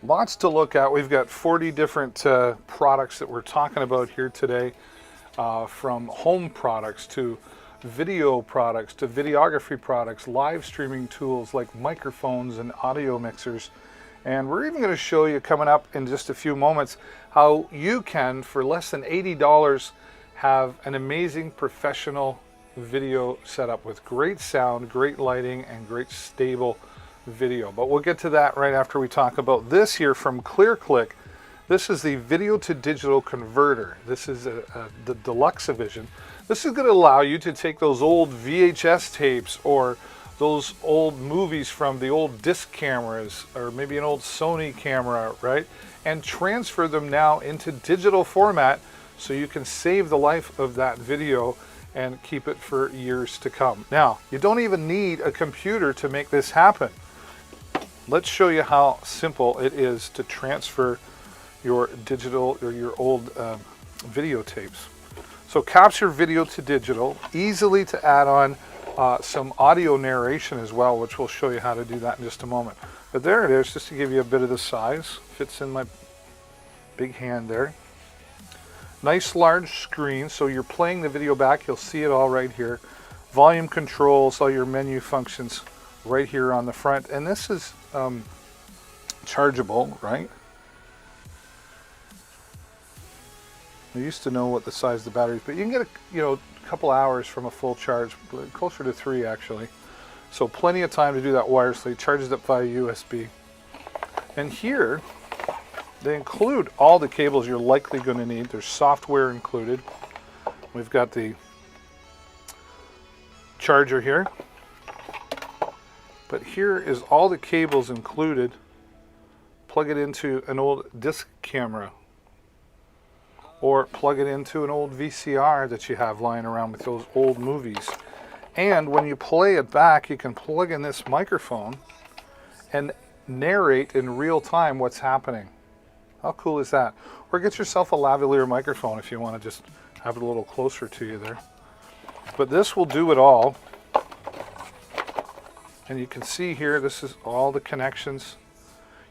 Lots to look at. We've got 40 different products that we're talking about here today. from home products to video products to videography products, live streaming tools like microphones and audio mixers. And we're even going to show you coming up in just a few moments how you can, for less than $80, have an amazing professional video setup with great sound, great lighting, and great stable video. But we'll get to that right after we talk about this here from ClearClick. This is the video to digital converter. This is the Deluxe Vision. This is going to allow you to take those old VHS tapes or those old movies from the old disc cameras, or maybe an old Sony camera, right? And transfer them now into digital format so you can save the life of that video and keep it for years to come. Now, you don't even need a computer to make this happen. Let's show you how simple it is to transfer your digital or your old videotapes. So capture video to digital, easily to add on some audio narration as well, which we'll show you how to do that in just a moment. But there it is, just to give you a bit of the size. Fits in my big hand there. Nice large screen, so you're playing the video back, you'll see it all right here. Volume controls, all your menu functions right here on the front. And this is chargeable, right? I used to know what the size of the battery is, but you can get a couple hours from a full charge, closer to 3 actually. So plenty of time to do that wirelessly. Charges up via USB. And here they include all the cables you're likely going to need. There's software included. We've got the charger here, but here is all the cables included. Plug it into an old disc camera, or plug it into an old VCR that you have lying around with those old movies. And when you play it back, you can plug in this microphone and narrate in real time what's happening. How cool is that? Or get yourself a lavalier microphone if you want to just have it a little closer to you there. But this will do it all. And you can see here, this is all the connections.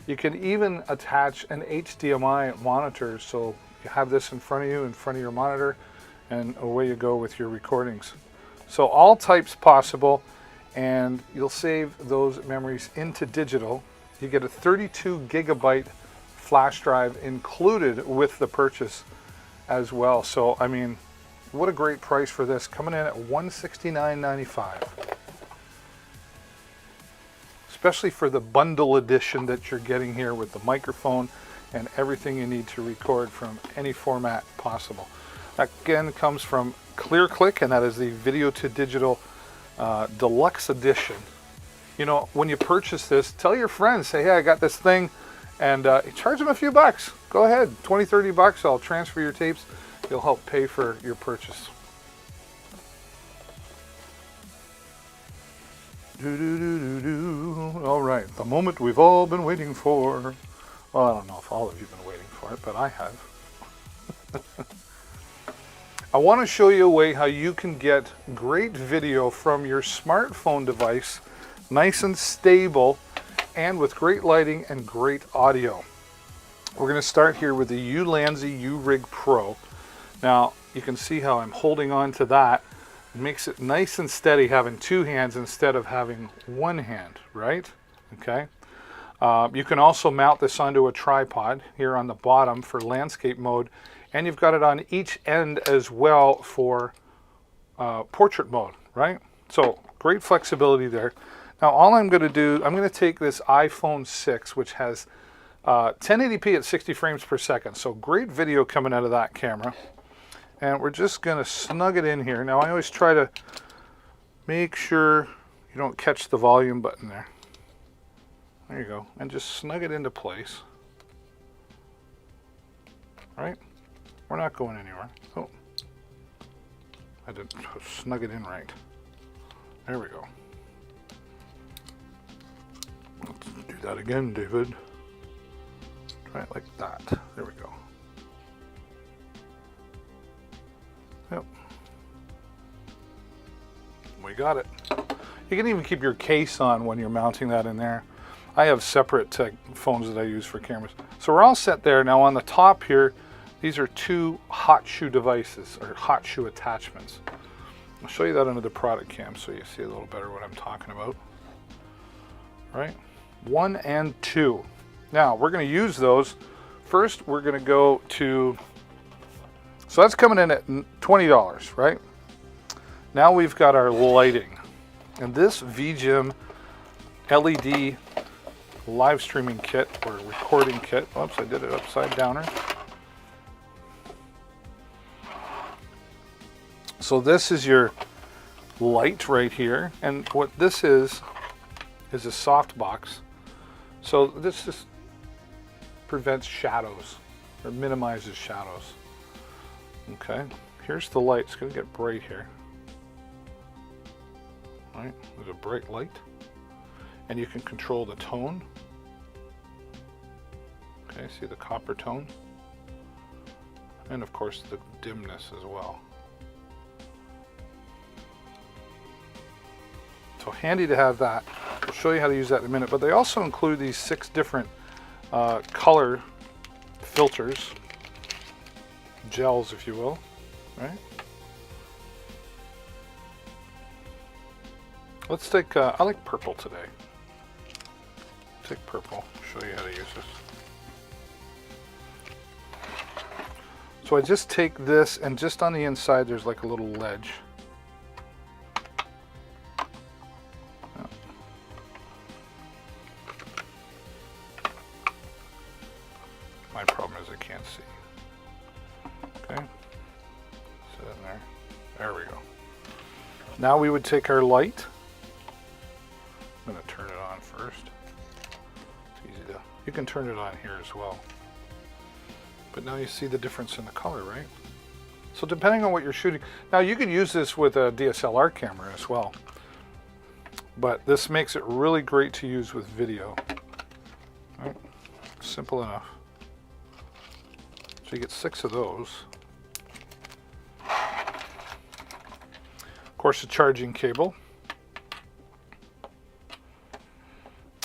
You can even attach an HDMI monitor, so you have this in front of you, in front of your monitor, and away you go with your recordings. So all types possible, and you'll save those memories into digital. You get a 32 gigabyte flash drive included with the purchase as well. So, I mean, what a great price for this, coming in at $169.95. Especially for the bundle edition that you're getting here with the microphone and everything you need to record from any format possible. That again comes from ClearClick, and that is the Video to Digital Deluxe Edition. You know, when you purchase this, tell your friends, say, hey, I got this thing, and charge them a few bucks. Go ahead, 20, 30 bucks, I'll transfer your tapes. You'll help pay for your purchase. All right, the moment we've all been waiting for. Well, I don't know if all of you have been waiting for it, but I have. I want to show you a way how you can get great video from your smartphone device, nice and stable, and with great lighting and great audio. We're going to start here with the Ulanzi U-Rig Pro. Now, you can see how I'm holding on to that. It makes it nice and steady having two hands instead of having one hand, right? Okay. You can also mount this onto a tripod here on the bottom for landscape mode, and you've got it on each end as well for portrait mode, right? So great flexibility there. Now all I'm going to do, I'm going to take this iPhone 6, which has 1080p at 60 frames per second, so great video coming out of that camera. And we're just going to snug it in here. Now I always try to make sure you don't catch the volume button there. There you go. And just snug it into place. All right? We're not going anywhere. Oh. I didn't snug it in right. There we go. Let's do that again, David. Try it like that. There we go. Yep. We got it. You can even keep your case on when you're mounting that in there. I have separate phones that I use for cameras. So we're all set there. Now on the top here, These are two hot shoe devices, or hot shoe attachments. I'll show you that under the product cam so you see a little better what I'm talking about. Right? 1 and 2. Now, we're going to use those. First, we're going to go to, so that's coming in at $20, right? Now we've got our lighting. And this VGym LED live streaming kit, or recording kit. Oops, I did it upside downer. So this is your light right here. And what this is a soft box. So this just prevents shadows, or minimizes shadows. Okay, here's the light. It's going to get bright here. All right, there's a bright light. And you can control the tone. Okay, see the copper tone? And of course the dimness as well. So handy to have that. I'll show you how to use that in a minute. But they also include these 6 different color filters, gels if you will, right? Let's take, I like purple today. Take purple, show you how to use this. So I just take this, and just on the inside there's like a little ledge. My problem is I can't see. Okay, sit in there. There we go. Now we would take our light. I'm going to turn it on first. It's easy to, you can turn it on here as well. But now you see the difference in the color, right? So depending on what you're shooting, now you could use this with a DSLR camera as well. But this makes it really great to use with video. Right? Simple enough. So you get 6 of those. Of course, a charging cable.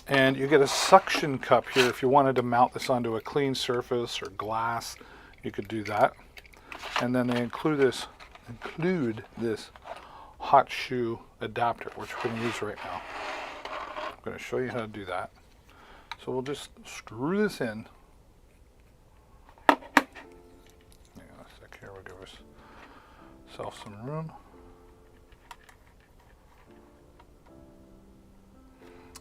And you get a suction cup here if you wanted to mount this onto a clean surface or glass. You could do that. And then they include this hot shoe adapter, which we're going to use right now. I'm going to show you how to do that. So we'll just screw this in. Hang on a sec here, we'll give ourselves some room.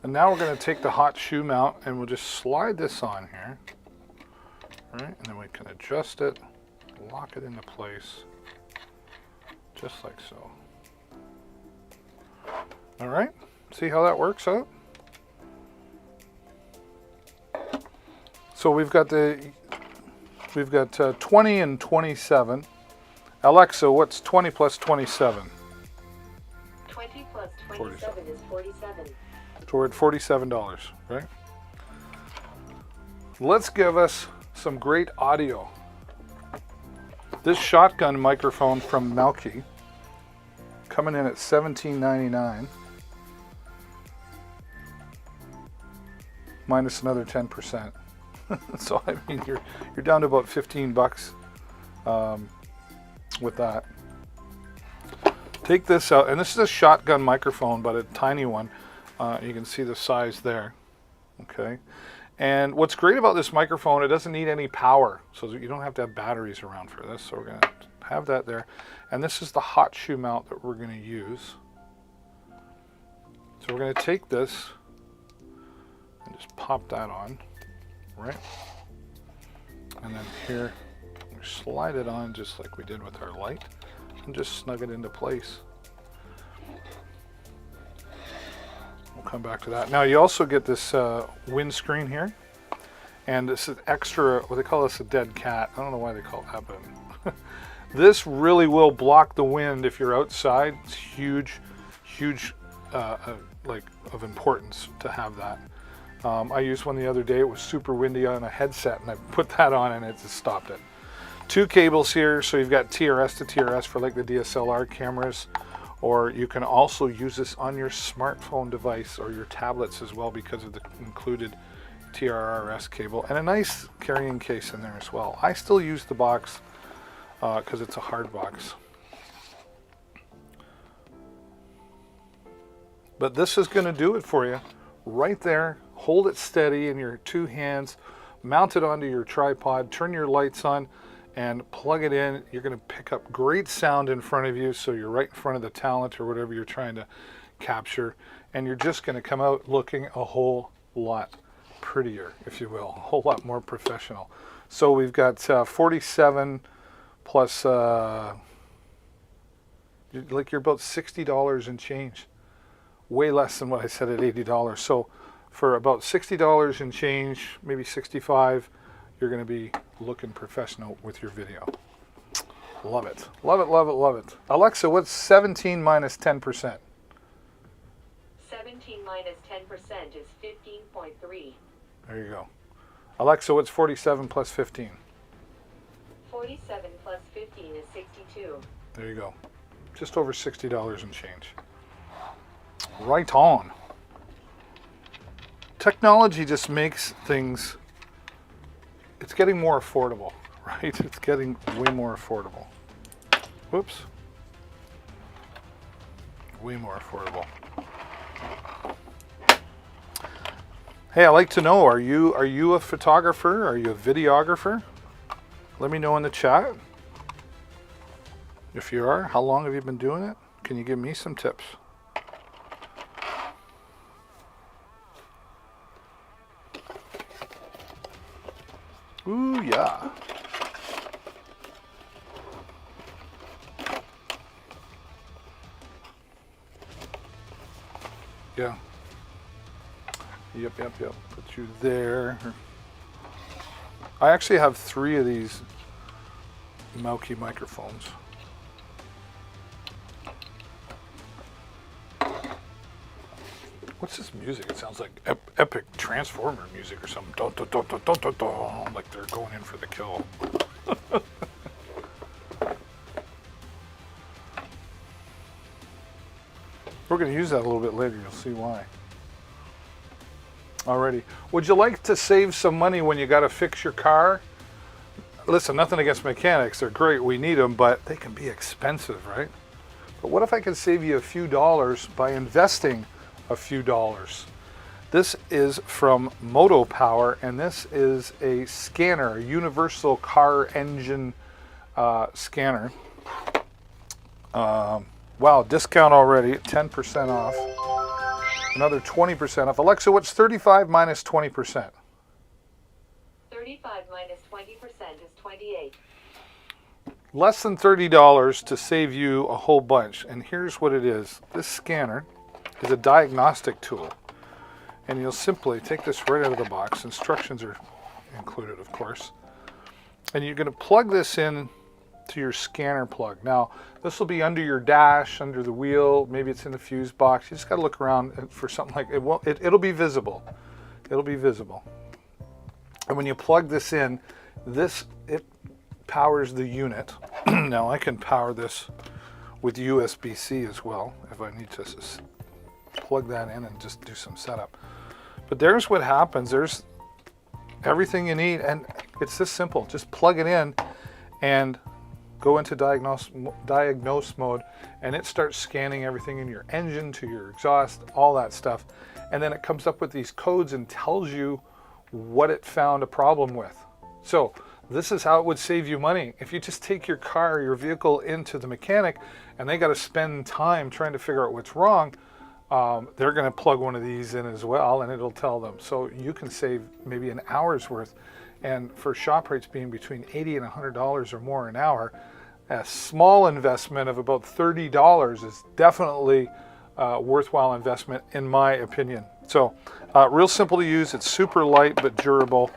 And now we're going to take the hot shoe mount and we'll just slide this on here. All right, and then we can adjust it, lock it into place, just like so. All right, see how that works out? So we've got 20 and 27. Alexa, what's 20 plus 27? 20 plus 27 is 47. So we're at $47, right? Let's give us some great audio. This shotgun microphone from Melke, coming in at $17.99, minus another 10%. So I mean, you're down to about 15 bucks with that. Take this out, and this is a shotgun microphone, but a tiny one. You can see the size there. Okay. And what's great about this microphone, it doesn't need any power, so you don't have to have batteries around for this. So we're going to have that there. And this is the hot shoe mount that we're going to use. So we're going to take this and just pop that on, right? And then here, we slide it on just like we did with our light, and just snug it into place. We'll come back to that. Now you also get this windscreen here, and this is extra, what they call this a dead cat. I don't know why they call it that, but this really will block the wind if you're outside. It's huge, like of importance to have that. I used one the other day. It was super windy on a headset, and I put that on and it just stopped it. 2 cables here, so you've got TRS to TRS for like the DSLR cameras, or you can also use this on your smartphone device or your tablets as well because of the included TRRS cable, and a nice carrying case in there as well. I still use the box because it's a hard box. But this is going to do it for you right there. Hold it steady in your two hands, mount it onto your tripod, turn your lights on, and plug it in. You're going to pick up great sound in front of you, so you're right in front of the talent or whatever you're trying to capture, and you're just going to come out looking a whole lot prettier, if you will, a whole lot more professional. So we've got 47 plus, like you're about $60 and change. Way less than what I said at $80. So for about $60 and change, maybe 65, you're going to be looking professional with your video. Love it. Love it, love it, love it. Alexa, what's 17 minus 10%? 17 minus 10% is 15.3. There you go. Alexa, what's 47 plus 15? 47 plus 15 is 62. There you go. Just over $60 and change. Right on. Technology just makes things, it's getting more affordable, right? It's getting way more affordable. Whoops. Way more affordable. Hey, I'd like to know, are you a photographer? Are you a videographer? Let me know in the chat. If you are, how long have you been doing it? Can you give me some tips? Ooh, yeah. Yeah. Yep. Put you there. I actually have 3 of these Mauke microphones. What's this music? It sounds like epic Transformer music or something. Dun, dun, dun, dun, dun, dun, dun, like they're going in for the kill. We're going to use that a little bit later. You'll see why. Alrighty. Would you like to save some money when you got to fix your car? Listen, nothing against mechanics. They're great. We need them, but they can be expensive, right? But what if I could save you a few dollars by investing a few dollars? This is from Moto Power, and this is a scanner, a universal car engine scanner. Wow, discount already, 10% off. Another 20% off. Alexa, what's 35 minus 20%? 35 minus 20% is 28. Less than $30 to save you a whole bunch. And here's what it is. This scanner is a diagnostic tool. And you'll simply take this right out of the box. Instructions are included, of course. And you're going to plug this in to your scanner plug. Now, this will be under your dash, under the wheel, maybe it's in the fuse box. You just got to look around for something like it. It'll be visible. It'll be visible. And when you plug this in, it powers the unit. Now, I can power this with USB-C as well if I need to plug that in and just do some setup. But there's what happens. There's everything you need, and it's this simple. Just plug it in and go into diagnose mode, and it starts scanning everything in your engine to your exhaust, all that stuff. And then it comes up with these codes and tells you what it found a problem with. So this is how it would save you money. If you just take your car, your vehicle into the mechanic, and they got to spend time trying to figure out what's wrong, they're going to plug one of these in as well, and it'll tell them. So you can save maybe an hour's worth. And for shop rates being between $80 and $100 or more an hour, a small investment of about $30 is definitely a worthwhile investment, in my opinion. So real simple to use. It's super light but durable.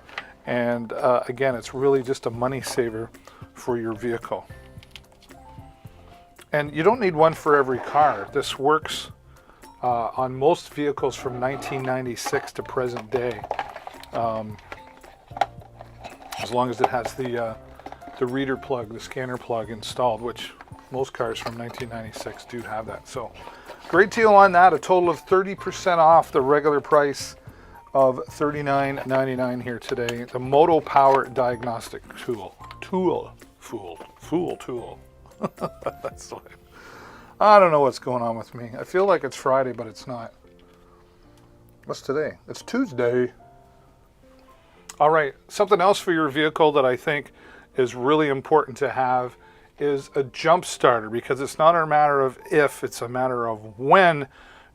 And again, it's really just a money saver for your vehicle. And you don't need one for every car. This works on most vehicles from 1996 to present day. As long as it has the reader plug, the scanner plug installed, which most cars from 1996 do have that. So great deal on that, a total of 30% off the regular price of $39.99 here today. The Moto Power Diagnostic Tool. That's the way. I don't know what's going on with me. I feel like it's Friday, but it's not. What's today? It's Tuesday. All right, something else for your vehicle that I think is really important to have is a jump starter, because it's not a matter of if, it's a matter of when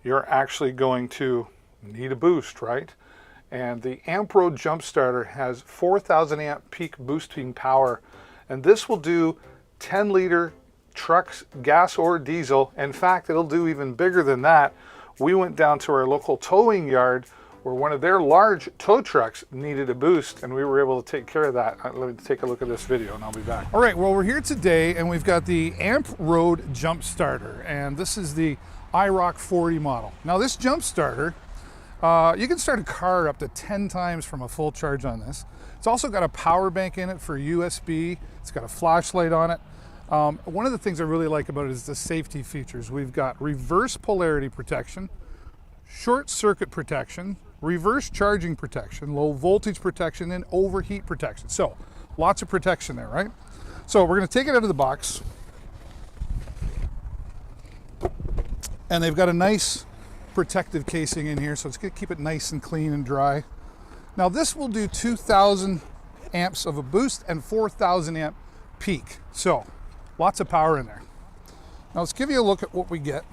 you're actually going to need a boost, right? And the AmpRoad jump starter has 4,000 amp peak boosting power, and this will do 10-liter trucks, gas or diesel. In fact, it'll do even bigger than that. We went down to our local towing yard where one of their large tow trucks needed a boost, and we were able to take care of that. Let me take a look at this video and I'll be back. All right, well, we're here today and we've got the AmpRoad jump starter, and this is the IROC 40 model. Now this jump starter, you can start a car up to 10 times from a full charge on this. It's also got a power bank in it for USB. It's got a flashlight on it. One of the things I really like about it is the safety features. We've got reverse polarity protection, short circuit protection, reverse charging protection, low voltage protection, and overheat protection. So lots of protection there, right? So we're going to take it out of the box. And they've got a nice protective casing in here, so it's going to keep it nice and clean and dry. Now this will do 2,000 amps of a boost and 4,000 amp peak. So lots of power in there. Now let's give you a look at what we get.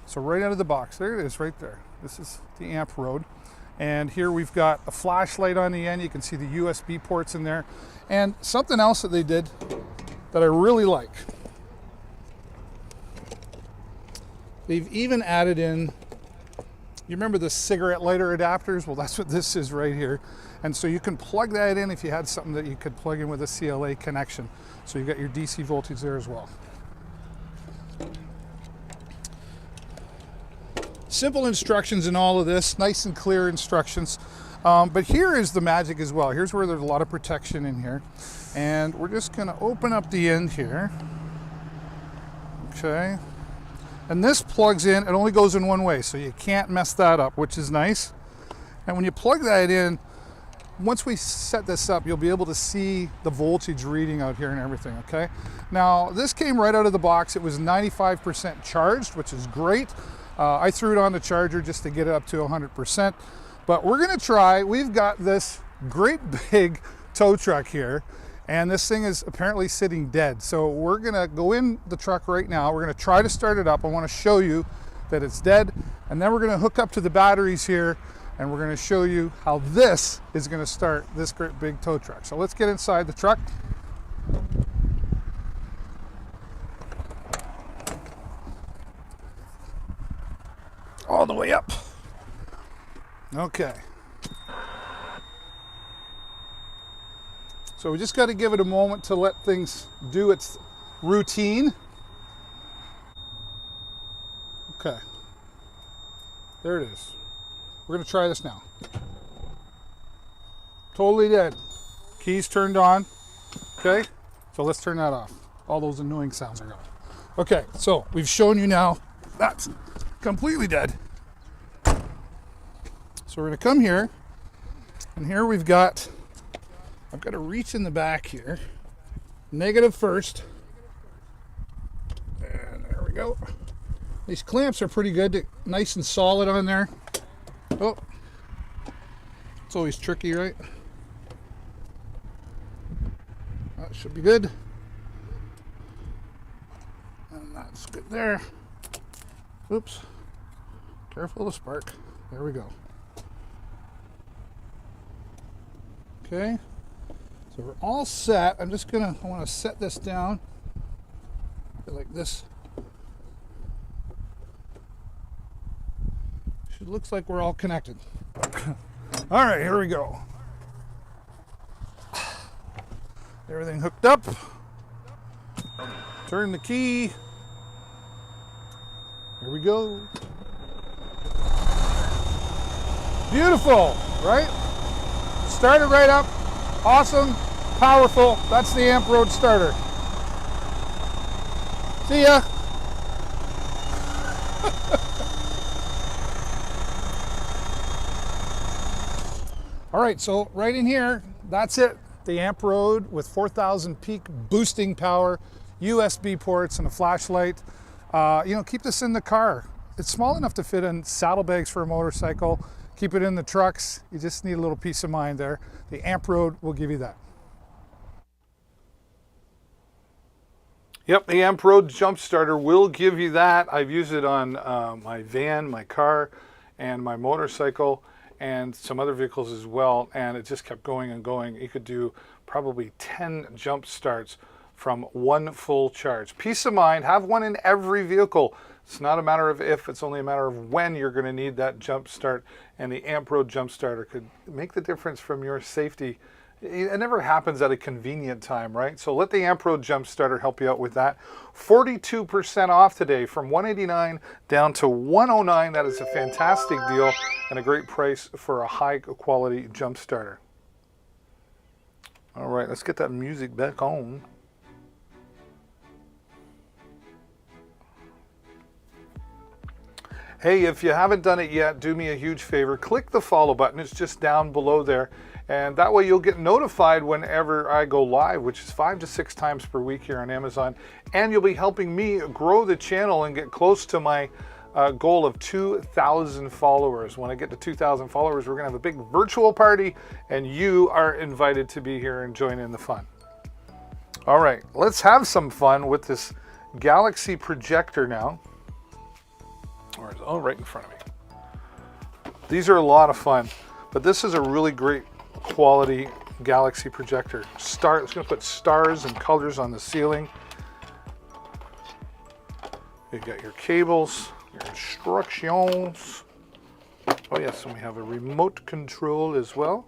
So right out of the box, there it is right there. This is the AmpRoad. And here we've got a flashlight on the end. You can see the USB ports in there. And something else that they did that I really like. They've even added in, you remember the cigarette lighter adapters? Well, that's what this is right here. And so you can plug that in if you had something that you could plug in with a CLA connection. So you've got your DC voltage there as well. Simple instructions in all of this, nice and clear instructions. But here is the magic as well. Here's where there's a lot of protection in here. And we're just gonna open up the end here. Okay. And this plugs in, it only goes in one way, so you can't mess that up, which is nice. And when you plug that in, once we set this up, you'll be able to see the voltage reading out here and everything, okay? Now, this came right out of the box. It was 95% charged, which is great. I threw it on the charger just to get it up to 100%. But we're gonna try, we've got this great big tow truck here, and this thing is apparently sitting dead. So we're gonna go in the truck right now. We're gonna try to start it up. I wanna show you that it's dead, and then we're gonna hook up to the batteries here, and we're gonna show you how this is gonna start this great big tow truck. So let's get inside the truck. All the way up. Okay. So we just got to give it a moment to let things do its routine. Okay. There it is. We're going to try this now. Totally dead. Keys turned on. Okay. So let's turn that off. All those annoying sounds are gone. Okay. So we've shown you now that's completely dead. So we're going to come here, and here we've got, I've got to reach in the back here, negative first, and there we go. These clamps are pretty good, nice and solid on there. Oh, it's always tricky, right? That should be good. And that's good there. Oops, careful of the spark. There we go. Okay, so we're all set. I want to set this down like this. It looks like we're all connected. All right, here we go. Everything hooked up. Turn the key. Here we go. Beautiful, right? Started right up, awesome, powerful. That's the AmpRoad starter. See ya. All right, so right in here, that's it. The Amp Road with 4,000 peak boosting power, USB ports, and a flashlight. Keep this in the car. It's small enough to fit in saddlebags for a motorcycle. Keep it in the trucks. You just need a little peace of mind there. The Amp Road will give you that. Yep, the Amp Road Jump Starter will give you that. I've used it on my van, my car, and my motorcycle, and some other vehicles as well, and it just kept going and going. You could do probably 10 jump starts from one full charge. Peace of mind, have one in every vehicle. It's not a matter of if, it's only a matter of when you're going to need that jump start, and the Amp Road Jump Starter could make the difference from your safety. It never happens at a convenient time, right? So let the Amp Road Jump Starter help you out with that. 42% off today, from $189 down to $109. That is a fantastic deal and a great price for a high quality jump starter. All right, let's get that music back on. Hey, if you haven't done it yet, do me a huge favor. Click the follow button. It's just down below there. And that way you'll get notified whenever I go live, which is 5 to 6 times per week here on Amazon. And you'll be helping me grow the channel and get close to my goal of 2,000 followers. When I get to 2,000 followers, we're going to have a big virtual party, and you are invited to be here and join in the fun. All right, let's have some fun with this Galaxy projector now. Oh, right in front of me. These are a lot of fun, but this is a really great quality Galaxy projector. It's going to put stars and colors on the ceiling. You got your cables, your instructions. Oh yes, and we have a remote control as well.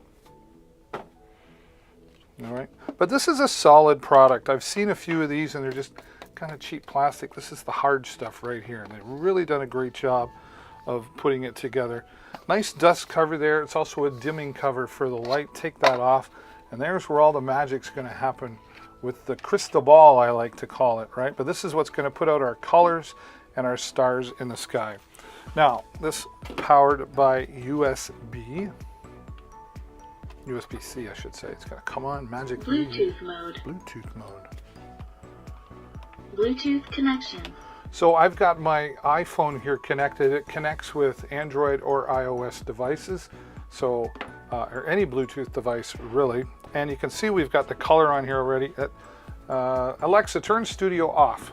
All right, but this is a solid product. I've seen a few of these and they're just kind of cheap plastic. This is the hard stuff right here, and they've really done a great job of putting it together. Nice dust cover there. It's also a dimming cover for the light. Take that off, and there's where all the magic's going to happen with the crystal ball, I like to call it, right? But this is what's going to put out our colors and our stars in the sky. Now, this powered by USB-C, I should say. It's got to come on, magic. Bluetooth mode. Bluetooth mode. Bluetooth connection. So I've got my iPhone here connected. It connects with Android or iOS devices, so or any Bluetooth device really. And you can see we've got the color on here already. Alexa, turn studio off.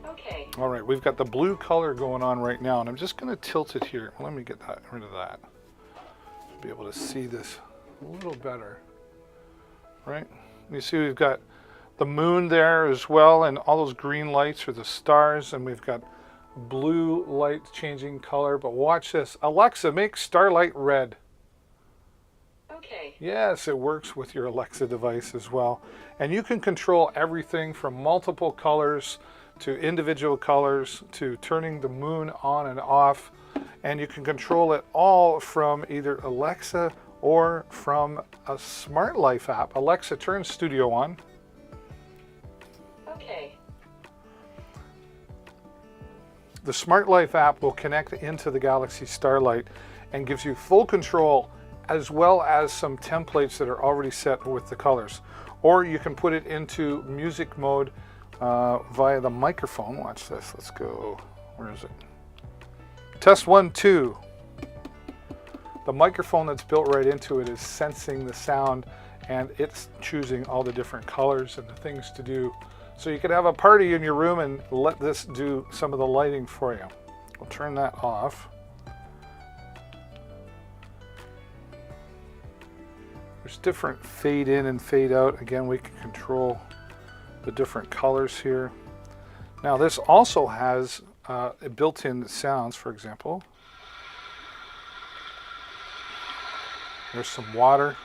Okay. All right, we've got the blue color going on right now, and I'm just going to tilt it here. Let me get rid of that. Be able to see this a little better, right? You see we've got the moon there as well, and all those green lights are the stars, and we've got blue light changing color. But watch this. Alexa, make starlight red. Okay. Yes, it works with your Alexa device as well. And you can control everything from multiple colors to individual colors to turning the moon on and off. And you can control it all from either Alexa or from a Smart Life app. Alexa, turn studio on. Okay. The Smart Life app will connect into the Galaxy Starlight and gives you full control, as well as some templates that are already set with the colors. Or you can put it into music mode via the microphone. Watch this. Let's go. Where is it? Test 1, 2. The microphone that's built right into it is sensing the sound, and it's choosing all the different colors and the things to do. So you could have a party in your room and let this do some of the lighting for you. We'll turn that off. There's different fade in and fade out. Again, we can control the different colors here. Now this also has built-in sounds, for example. There's some water.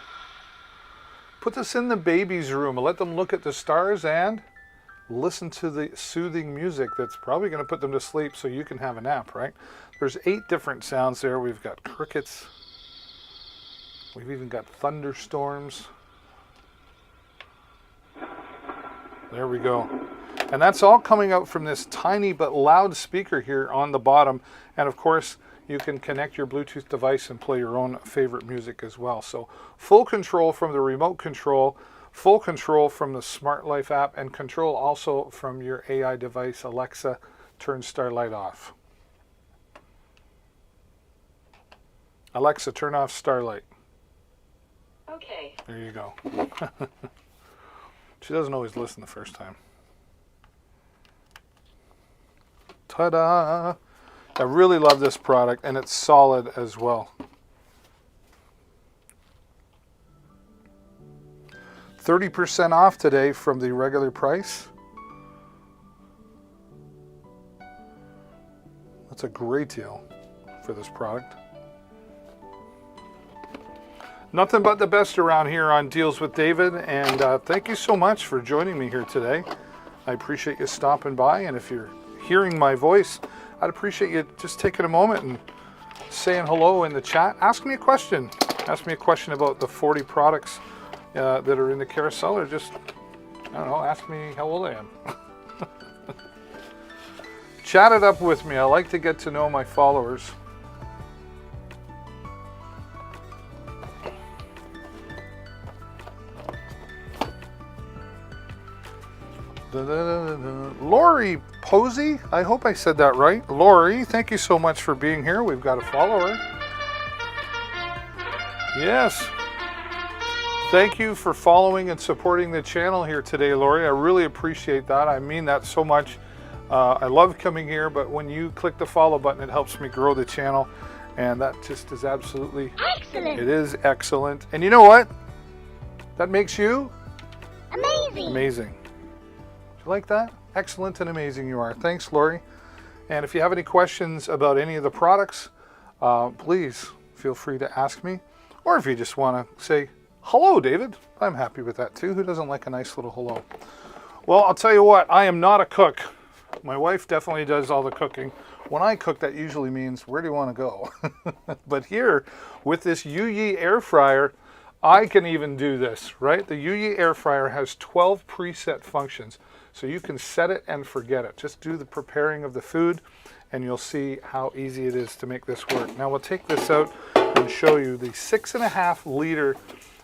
Put this in the baby's room and let them look at the stars and listen to the soothing music that's probably going to put them to sleep so you can have a nap, right? There's 8 different sounds there. We've got crickets. We've even got thunderstorms. There we go. And that's all coming out from this tiny but loud speaker here on the bottom. And of course, you can connect your Bluetooth device and play your own favorite music as well. So full control from the remote control, full control from the Smart Life app, and control also from your AI device, Alexa. Turn Starlight off. Alexa, turn off Starlight. Okay. There you go. She doesn't always listen the first time. Ta-da! I really love this product, and it's solid as well. 30% off today from the regular price. That's a great deal for this product. Nothing but the best around here on Deals with David, and thank you so much for joining me here today. I appreciate you stopping by, and if you're hearing my voice, I'd appreciate you just taking a moment and saying hello in the chat. Ask me a question. Ask me a question about the 40 products that are in the carousel, or just, I don't know, ask me how old I am. Chat it up with me. I like to get to know my followers. Lori Posey, I hope I said that right. Lori, thank you so much for being here. We've got a follower. Yes. Thank you for following and supporting the channel here today, Lori. I really appreciate that. I mean that so much. I love coming here, but when you click the follow button, it helps me grow the channel. And that just is absolutely Excellent. It is excellent. And you know what? That makes you Amazing. amazing. You like that? Excellent and amazing you are. Thanks, Lori. And if you have any questions about any of the products, please feel free to ask me. Or if you just want to say, hello, David, I'm happy with that too. Who doesn't like a nice little hello? Well, I'll tell you what, I am not a cook. My wife definitely does all the cooking. When I cook, that usually means, where do you want to go? But here, with this Yuyi air fryer, I can even do this, right? The Yuyi air fryer has 12 preset functions. So you can set it and forget it. Just do the preparing of the food and you'll see how easy it is to make this work. Now we'll take this out and show you the 6.5 liter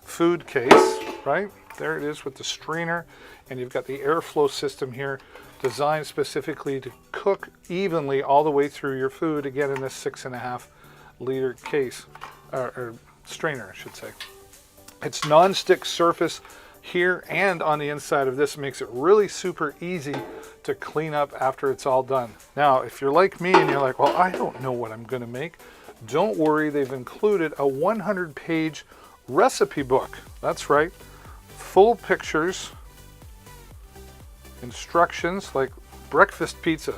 food case, right? There it is with the strainer, and you've got the airflow system here designed specifically to cook evenly all the way through your food, again in this 6.5 liter case, or strainer I should say. It's non-stick surface here and on the inside of this, makes it really super easy to clean up after it's all done. Now, if you're like me and you're like, well, I don't know what I'm going to make, don't worry, they've included a 100-page recipe book. That's right, full pictures, instructions like breakfast pizza.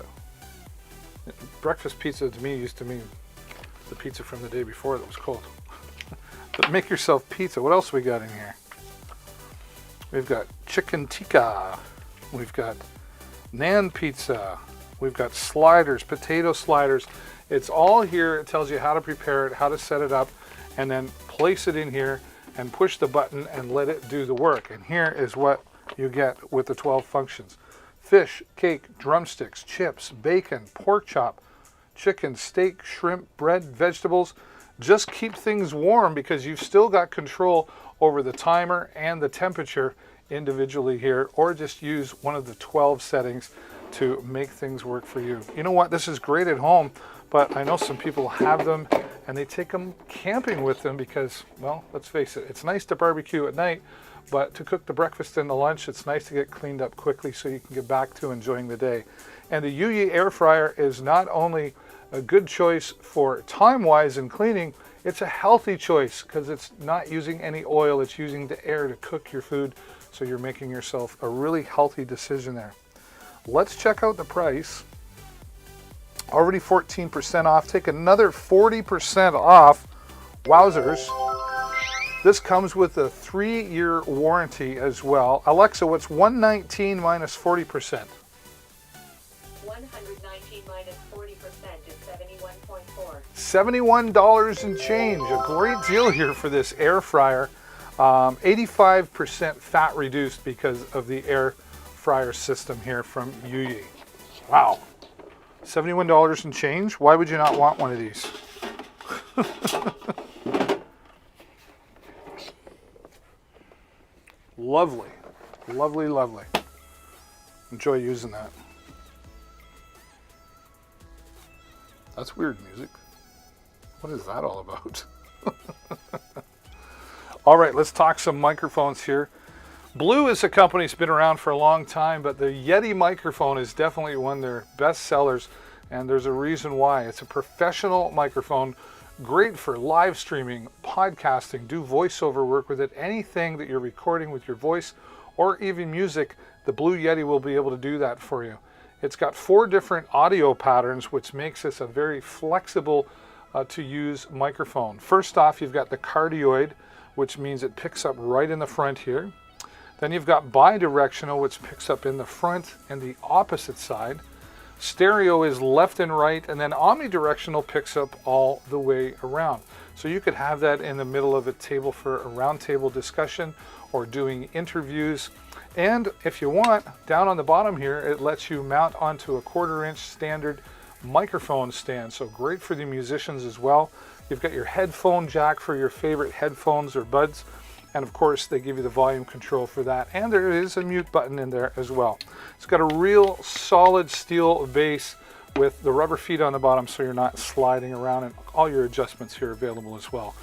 Breakfast pizza to me used to mean the pizza from the day before that was cold. But make yourself pizza. What else we got in here? We've got chicken tikka, we've got naan pizza, we've got sliders, potato sliders. It's all here. It tells you how to prepare it, how to set it up, and then place it in here and push the button and let it do the work. And here is what you get with the 12 functions. Fish, cake, drumsticks, chips, bacon, pork chop, chicken, steak, shrimp, bread, vegetables. Just keep things warm because you've still got control over the timer and the temperature individually here, or just use one of the 12 settings to make things work for you. You know what? This is great at home, but I know some people have them and they take them camping with them because, well, let's face it, it's nice to barbecue at night, but to cook the breakfast and the lunch, it's nice to get cleaned up quickly so you can get back to enjoying the day. And the Yuyi air fryer is not only a good choice for time-wise and cleaning, it's a healthy choice because it's not using any oil, it's using the air to cook your food, so you're making yourself a really healthy decision there. Let's check out the price. Already 14% off. Take another 40% off. Wowzers. This comes with a 3-year warranty as well. Alexa, what's 119 minus 40%? 119 minus 40% is 71.4. $71 and change. A great deal here for this air fryer. 85% fat reduced because of the air fryer system here from Yuyi. Wow. $71 and change? Why would you not want one of these? Lovely. Lovely, lovely. Enjoy using that. That's weird music. What is that all about? All right, let's talk some microphones here. Blue is a company that's been around for a long time, but the Yeti microphone is definitely one of their best sellers, and there's a reason why. It's a professional microphone, great for live streaming, podcasting, do voiceover work with it, anything that you're recording with your voice or even music, the Blue Yeti will be able to do that for you. It's got 4 different audio patterns, which makes this a very flexible to use microphone. First off, you've got the cardioid, which means it picks up right in the front here. Then you've got bidirectional, which picks up in the front and the opposite side. Stereo is left and right, and then omnidirectional picks up all the way around. So you could have that in the middle of a table for a roundtable discussion or doing interviews. And if you want, down on the bottom here, it lets you mount onto a 1/4-inch standard microphone stand. So great for the musicians as well. You've got your headphone jack for your favorite headphones or buds. And of course, they give you the volume control for that. And there is a mute button in there as well. It's got a real solid steel base with the rubber feet on the bottom so you're not sliding around, and all your adjustments here are available as well.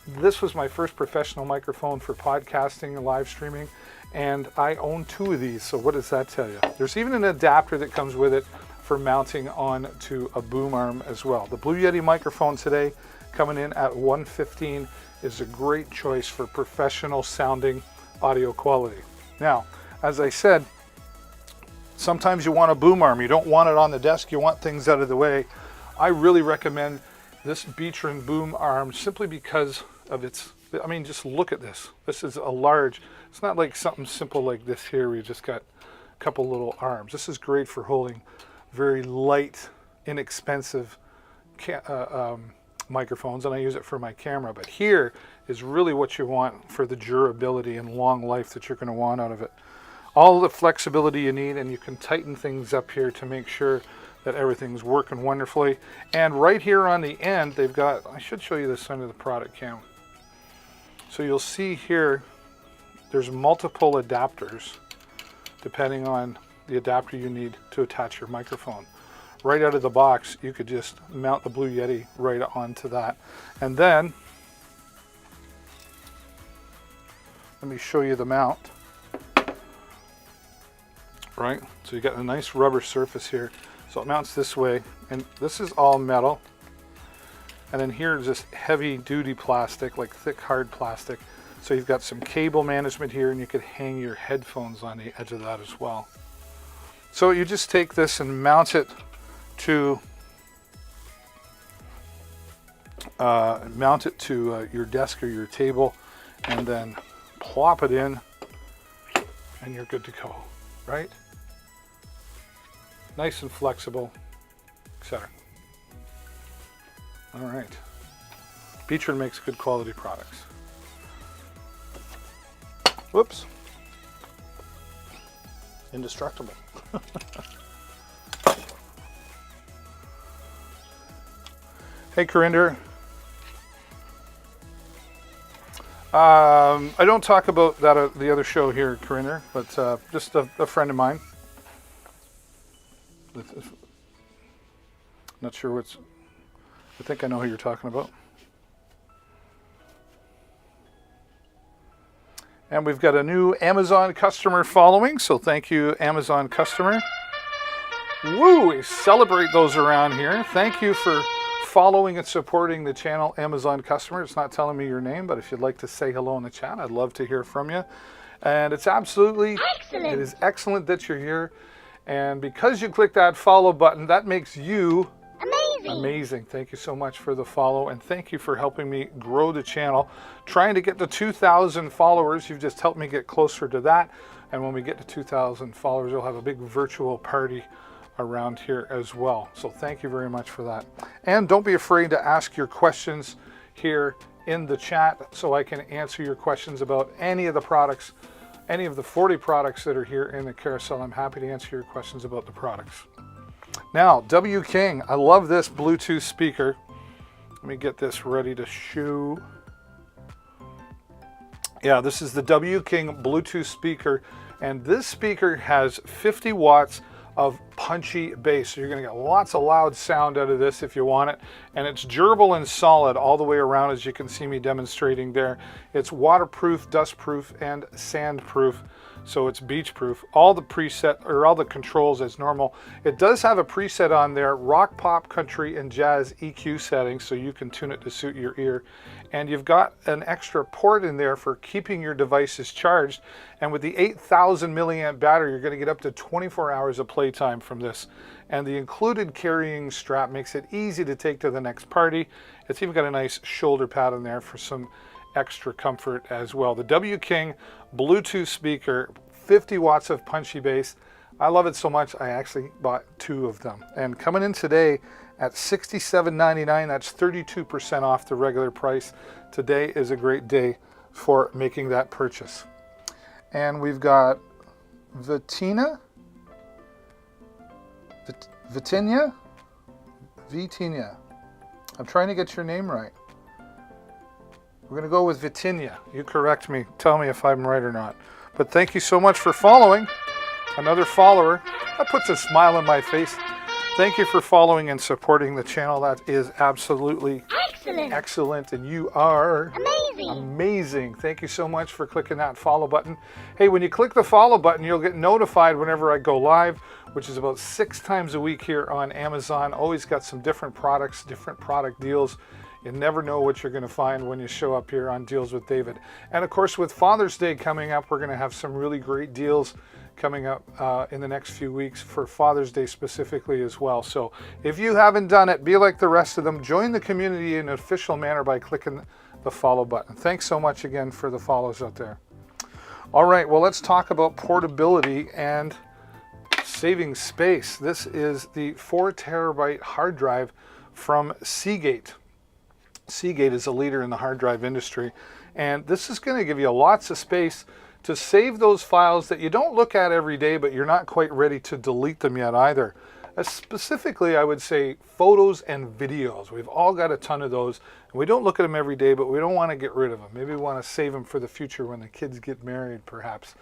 This was my first professional microphone for podcasting and live streaming, and I own 2 of these. So what does that tell you? There's even an adapter that comes with it for mounting on to a boom arm as well. The Blue Yeti microphone today, coming in at $115, is a great choice for professional sounding audio quality. Now, as I said, sometimes you want a boom arm. You don't want it on the desk. You want things out of the way. I really recommend this Beatron boom arm simply because of its, I mean, just look at this. This is a large, it's not like something simple like this here where you just got a couple little arms. This is great for holding very light, inexpensive microphones, and I use it for my camera. But here is really what you want for the durability and long life that you're going to want out of it. All the flexibility you need, and you can tighten things up here to make sure that everything's working wonderfully. And right here on the end, they've got, I should show you this under the product cam. So you'll see here, there's multiple adapters depending on the adapter you need to attach your microphone. Right out of the box, you could just mount the Blue Yeti right onto that. And then, let me show you the mount. Right, so you got a nice rubber surface here. So it mounts this way, and this is all metal. And then here is this heavy duty plastic, like thick hard plastic. So you've got some cable management here, and you could hang your headphones on the edge of that as well. So you just take this and mount it to your desk or your table, and then plop it in, and you're good to go, right? Nice and flexible, etc. All right. Beatron makes good quality products. Whoops. Indestructible. Hey, Corinder. I don't talk about that the other show here, Corinder, but just a friend of mine. Not sure what's. I think I know who you're talking about. And we've got a new Amazon customer following, so thank you, Amazon customer. Woo! We celebrate those around here. Thank you for following and supporting the channel, Amazon customer. It's not telling me your name, but if you'd like to say hello in the chat, I'd love to hear from you. And it's absolutely excellent. It is excellent that you're here. And because you click that follow button, that makes you amazing. Thank you so much for the follow, and thank you for helping me grow the channel. Trying to get to 2,000 followers. You've just helped me get closer to that. And when we get to 2,000 followers, we'll have a big virtual party around here as well. So thank you very much for that. And don't be afraid to ask your questions here in the chat so I can answer your questions about any of the products any of the 40 products that are here in the carousel. I'm happy to answer your questions about the products. Now, W King, I love this Bluetooth speaker. Let me get this ready to show. Yeah, this is the W King Bluetooth speaker, and this speaker has 50 watts of punchy bass. So you're going to get lots of loud sound out of this if you want it. And it's durable and solid all the way around, as you can see me demonstrating there. It's waterproof, dustproof, and sandproof. So it's beach proof. All the preset or all the controls as normal. It does have a preset on there, rock, pop, country, and jazz EQ settings, so you can tune it to suit your ear. And you've got an extra port in there for keeping your devices charged. And with the 8,000 milliamp battery, you're going to get up to 24 hours of playtime from this. And the included carrying strap makes it easy to take to the next party. It's even got a nice shoulder pad in there for some extra comfort as well. The W King Bluetooth speaker, 50 watts of punchy bass. I love it so much, I actually bought 2 of them. And coming in today at $67.99, that's 32% off the regular price. Today is a great day for making that purchase. And we've got Vitina. I'm trying to get your name right. We're going to go with Vitinia. You correct me. Tell me if I'm right or not. But thank you so much for following. Another follower. That puts a smile on my face. Thank you for following and supporting the channel. That is absolutely excellent. And you are amazing. Thank you so much for clicking that follow button. Hey, when you click the follow button, you'll get notified whenever I go live, which is about 6 times a week here on Amazon. Always got some different products, different product deals. You never know what you're going to find when you show up here on Deals with David. And of course, with Father's Day coming up, we're going to have some really great deals coming up in the next few weeks for Father's Day specifically as well. So if you haven't done it, be like the rest of them. Join the community in an official manner by clicking the follow button. Thanks so much again for the follows out there. All right, well, let's talk about portability and saving space. This is the 4 terabyte hard drive from Seagate. Seagate is a leader in the hard drive industry, and this is going to give you lots of space to save those files that you don't look at every day, but you're not quite ready to delete them yet either. Specifically, I would say photos and videos. We've all got a ton of those, and we don't look at them every day, but we don't want to get rid of them. Maybe we want to save them for the future when the kids get married, perhaps.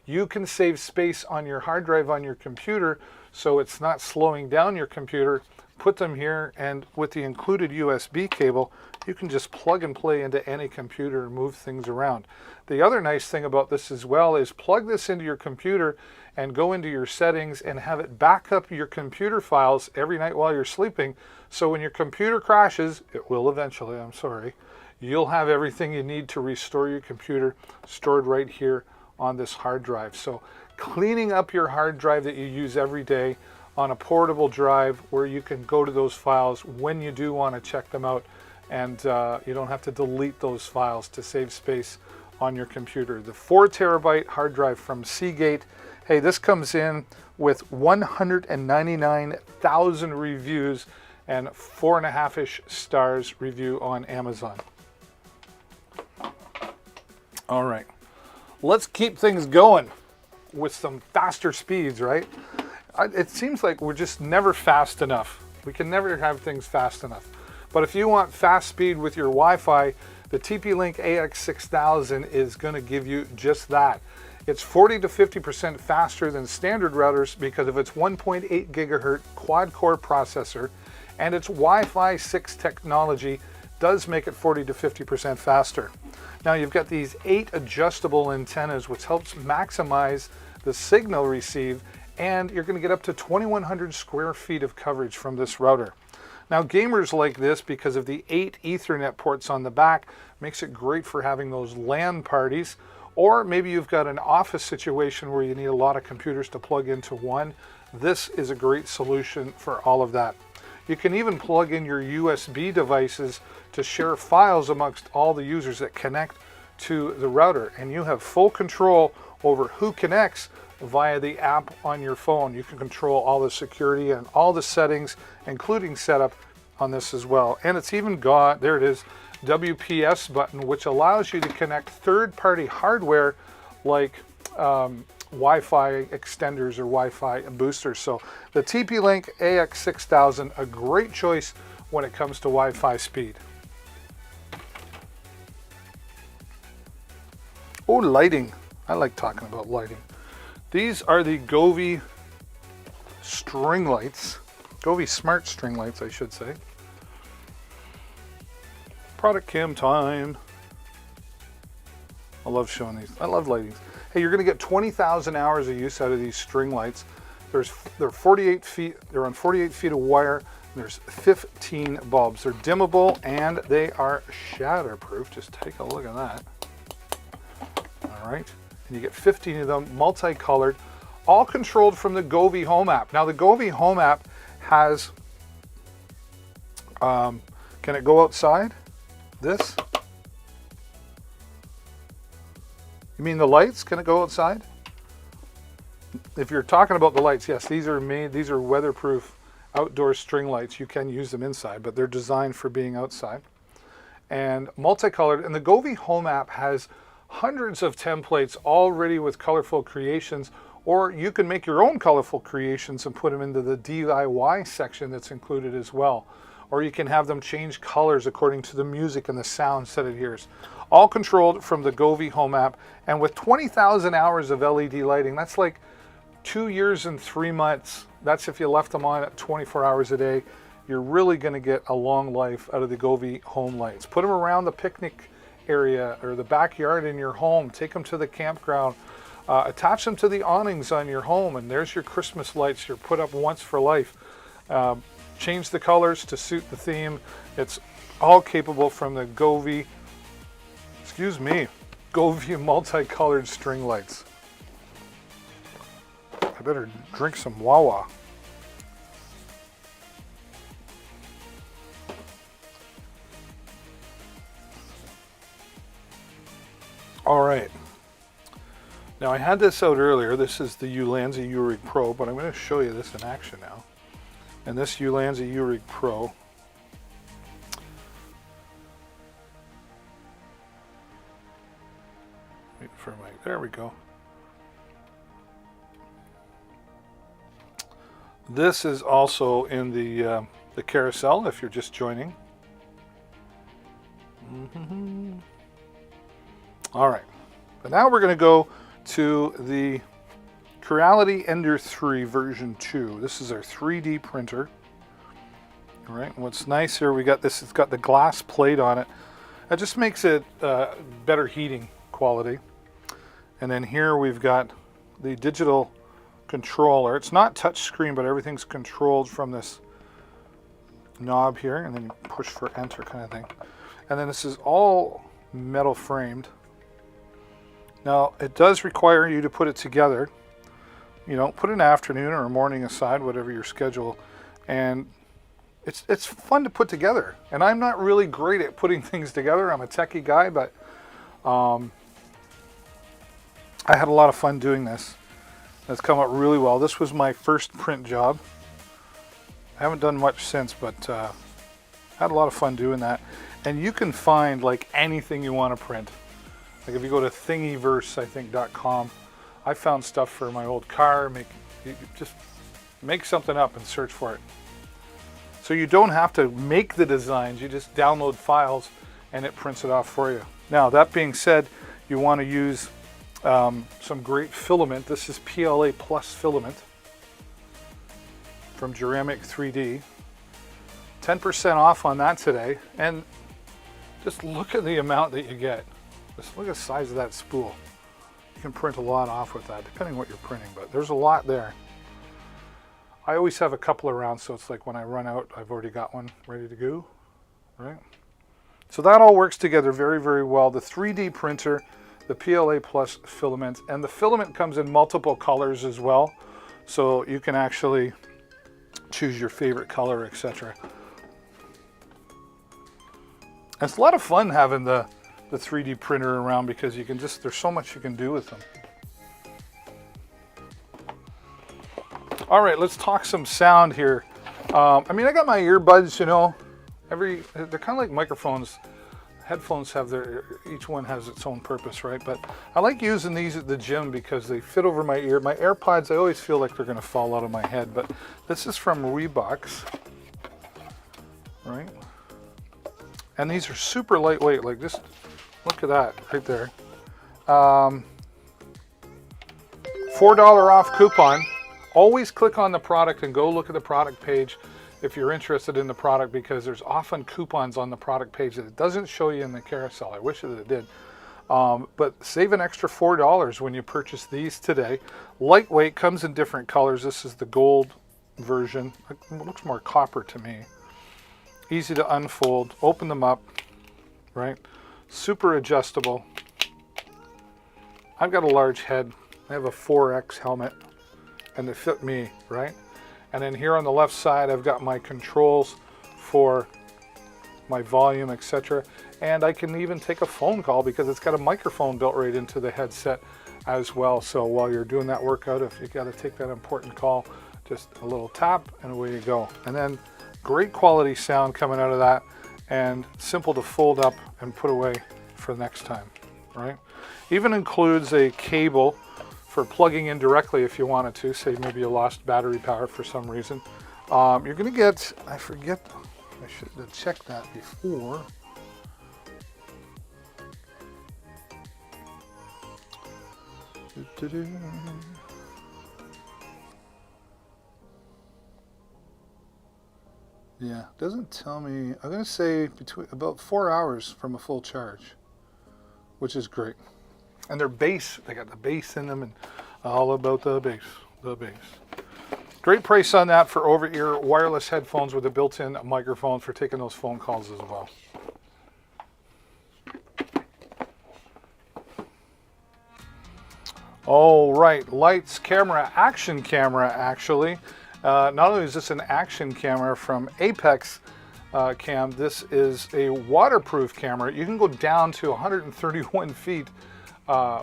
You can save space on your hard drive on your computer, so it's not slowing down your computer. Put them here, and with the included USB cable, you can just plug and play into any computer and move things around. The other nice thing about this as well is plug this into your computer and go into your settings and have it back up your computer files every night while you're sleeping. So when your computer crashes, it will eventually, I'm sorry, you'll have everything you need to restore your computer stored right here on this hard drive. So cleaning up your hard drive that you use every day on a portable drive where you can go to those files when you do want to check them out, and you don't have to delete those files to save space on your computer. The 4 terabyte hard drive from Seagate. Hey, this comes in with 199,000 reviews and 4.5-ish stars review on Amazon. All right, let's keep things going with some faster speeds, right? It seems like we're just never fast enough. We can never have things fast enough. But if you want fast speed with your Wi-Fi, the TP-Link AX6000 is going to give you just that. It's 40 to 50% faster than standard routers because of its 1.8 gigahertz quad-core processor, and its Wi-Fi 6 technology does make it 40 to 50% faster. Now you've got these 8 adjustable antennas, which helps maximize the signal received, and you're going to get up to 2,100 square feet of coverage from this router. Now gamers like this because of the 8 Ethernet ports on the back. Makes it great for having those LAN parties, or maybe you've got an office situation where you need a lot of computers to plug into one. This is a great solution for all of that. You can even plug in your USB devices to share files amongst all the users that connect to the router, and you have full control over who connects via the app on your phone. You can control all the security and all the settings, including setup on this as well. And it's even got, there it is, WPS button, which allows you to connect third-party hardware like Wi-Fi extenders or Wi-Fi boosters. So the TP-Link AX6000, a great choice when it comes to Wi-Fi speed. Oh, lighting. I like talking about lighting. These are the Govee string lights. Govee smart string lights, I should say. Product cam time. I love showing these. I love lighting. Hey, you're going to get 20,000 hours of use out of these string lights. They're 48 feet. They're on 48 feet of wire. There's 15 bulbs. They're dimmable and they are shatterproof. Just take a look at that. All right, and you get 15 of them, multicolored, all controlled from the Govee Home app. Now the Govee Home app has. Can it go outside? This. You mean the lights? Can it go outside? If you're talking about the lights, yes, these are weatherproof outdoor string lights. You can use them inside, but they're designed for being outside. And multicolored, and the Govee Home app has hundreds of templates already with colorful creations, or you can make your own colorful creations and put them into the DIY section that's included as well. Or you can have them change colors according to the music and the sounds that it hears. All controlled from the Govee Home app, and with 20,000 hours of LED lighting, that's like 2 years and 3 months. That's if you left them on at 24 hours a day. You're really going to get a long life out of the Govee Home lights. Put them around the picnic area or the backyard in your home. Take them to the campground. Attach them to the awnings on your home, and there's your Christmas lights. You're put up once for life. Change the colors to suit the theme. It's all capable from the Govee multicolored string lights. I better drink some Wawa. All right. Now I had this out earlier. This is the Ulanzi URig Pro, but I'm going to show you this in action now. And this Ulanzi URig Pro. Wait for my, there we go. This is also in the carousel if you're just joining. All right, but now we're going to go to the Creality Ender 3 version 2. This is our 3D printer. All right, and what's nice here, we got this, it's got the glass plate on it. That just makes it better heating quality. And then here we've got the digital controller. It's not touch screen, but everything's controlled from this knob here, and then you push for enter kind of thing. And then this is all metal framed. Now it does require you to put it together. You know, put an afternoon or a morning aside, whatever your schedule, and it's fun to put together. And I'm not really great at putting things together. I'm a techie guy, but I had a lot of fun doing this. It's come out really well. This was my first print job. I haven't done much since, but had a lot of fun doing that. And you can find like anything you want to print. Like if you go to Thingiverse, I think .com, I found stuff for my old car. You just make something up and search for it. So you don't have to make the designs. You just download files and it prints it off for you. Now that being said, you want to use some great filament. This is PLA Plus filament from Ceramic 3D. 10% off on that today. And just look at the amount that you get. Just look at the size of that spool. You can print a lot off with that, depending on what you're printing, but there's a lot there. I always have a couple around, so it's like when I run out, I've already got one ready to go, right? So that all works together very, very well. The 3D printer, the PLA Plus filament, and the filament comes in multiple colors as well, so you can actually choose your favorite color, etc. It's a lot of fun having the 3D printer around because you can just, there's so much you can do with them. All right, let's talk some sound here. I mean, I got my earbuds, you know, they're kind of like microphones. headphones have each one has its own purpose, right? But I like using these at the gym because they fit over my ear. My AirPods, I always feel like they're going to fall out of my head, but this is from Reeboks, right? And these are super lightweight. Like just look at that right there. $4 off coupon. Always click on the product and go look at the product page if you're interested in the product, because there's often coupons on the product page that it doesn't show you in the carousel. I wish that it did. But save an extra $4 when you purchase these today. Lightweight, comes in different colors. This is the gold version. It looks more copper to me. Easy to unfold. Open them up, right? Super adjustable. I've got a large head. I have a 4X helmet and they fit me, right? And then here on the left side, I've got my controls for my volume, etc. And I can even take a phone call because it's got a microphone built right into the headset as well. So while you're doing that workout, if you got to take that important call, just a little tap and away you go. And then great quality sound coming out of that, and simple to fold up and put away for next time, right? Even includes a cable for plugging in directly if you wanted to, say maybe you lost battery power for some reason. You're gonna get, I forget, I should have checked that before. Yeah, doesn't tell me. I'm gonna say between about 4 hours from a full charge, which is great. And they're bass, they got the bass in them, and all about the bass, Great price on that for over-ear wireless headphones with a built-in microphone for taking those phone calls as well. All right, lights, camera, action camera actually. Not only is this an action camera from Apex Cam, this is a waterproof camera. You can go down to 131 feet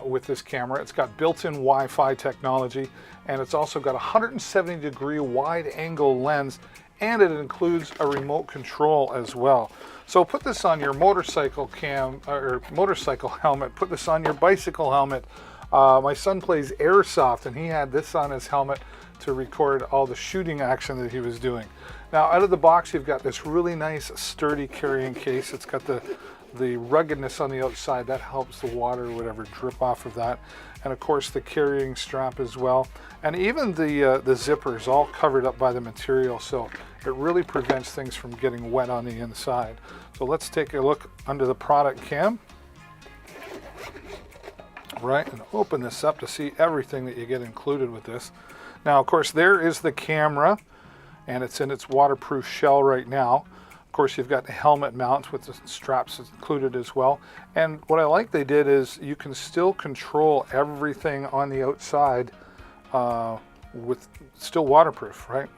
with this camera. It's got built-in Wi-Fi technology, and it's also got a 170-degree wide-angle lens, and it includes a remote control as well. So put this on your motorcycle cam or motorcycle helmet. Put this on your bicycle helmet. My son plays airsoft, and he had this on his helmet to record all the shooting action that he was doing. Now, out of the box, you've got this really nice, sturdy carrying case. It's got the ruggedness on the outside that helps the water or whatever drip off of that, and of course the carrying strap as well, and even the zipper is all covered up by the material, so it really prevents things from getting wet on the inside. So let's take a look under the product cam, right, and open this up to see everything that you get included with this. Now, of course, there is the camera, and it's in its waterproof shell right now. Of course, you've got the helmet mount with the straps included as well. And what I like they did is you can still control everything on the outside with still waterproof, right?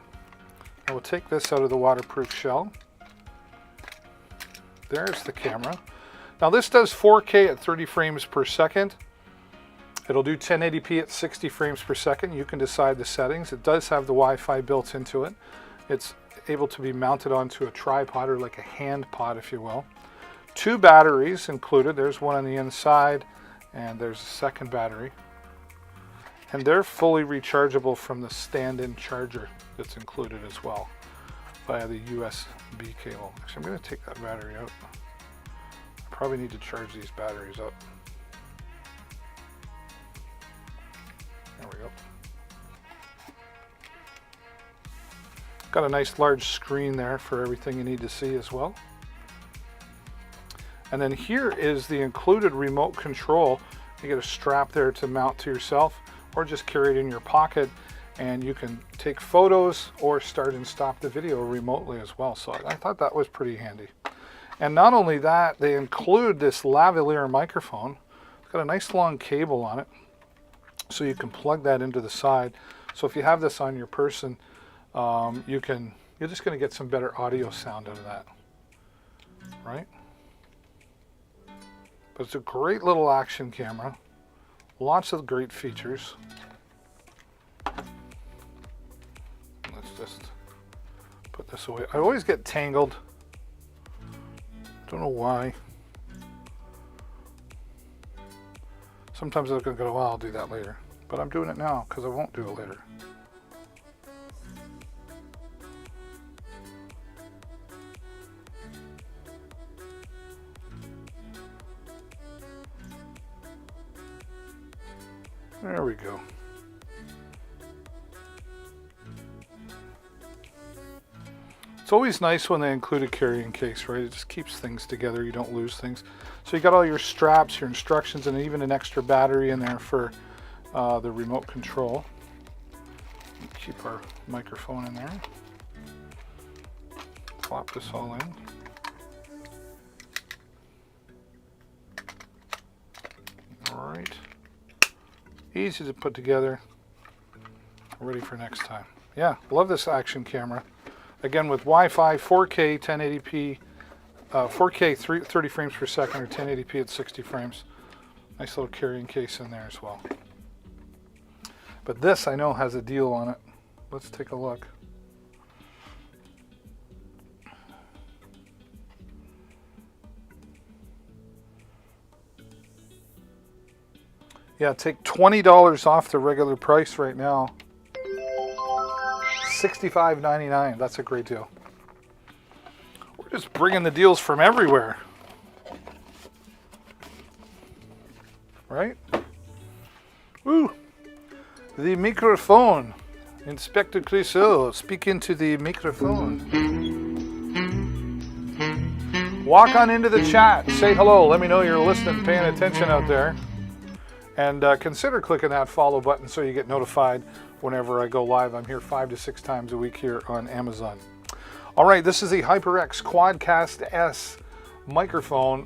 I will take this out of the waterproof shell. There's the camera. Now this does 4K at 30 frames per second. It'll do 1080p at 60 frames per second. You can decide the settings. It does have the Wi-Fi built into it. It's able to be mounted onto a tripod, or like a hand pod, if you will. 2 batteries included. There's one on the inside, and there's a second battery. And they're fully rechargeable from the stand-in charger that's included as well via the USB cable. Actually, I'm going to take that battery out. I probably need to charge these batteries up. There we go. Got a nice large screen there for everything you need to see as well. And then here is the included remote control. You get a strap there to mount to yourself, or just carry it in your pocket, and you can take photos or start and stop the video remotely as well. So I thought that was pretty handy. And not only that, they include this lavalier microphone. It's got a nice long cable on it, so you can plug that into the side. So if you have this on your person, you're just going to get some better audio sound out of that, right? But it's a great little action camera. Lots of great features. Let's just put this away. I always get tangled. Don't know why. Sometimes I look and go, well, I'll do that later. But I'm doing it now because I won't do it later. There we go. It's always nice when they include a carrying case, right? It just keeps things together. You don't lose things. So you got all your straps, your instructions, and even an extra battery in there for the remote control. Keep our microphone in there. Flop this all in. All right. Easy to put together. Ready for next time. Yeah, love this action camera. Again, with Wi-Fi, 4K, 1080p, 4K 30 frames per second, or 1080p at 60 frames. Nice little carrying case in there as well. But this, I know, has a deal on it. Let's take a look. Yeah, take $20 off the regular price right now. $65.99. That's a great deal. We're just bringing the deals from everywhere. Right? Woo! The microphone. Inspector Clouseau, speak into the microphone. Walk on into the chat. Say hello. Let me know you're listening, paying attention out there. And consider clicking that follow button so you get notified whenever I go live. I'm here 5 to 6 times a week here on Amazon. All right, this is the HyperX Quadcast S microphone,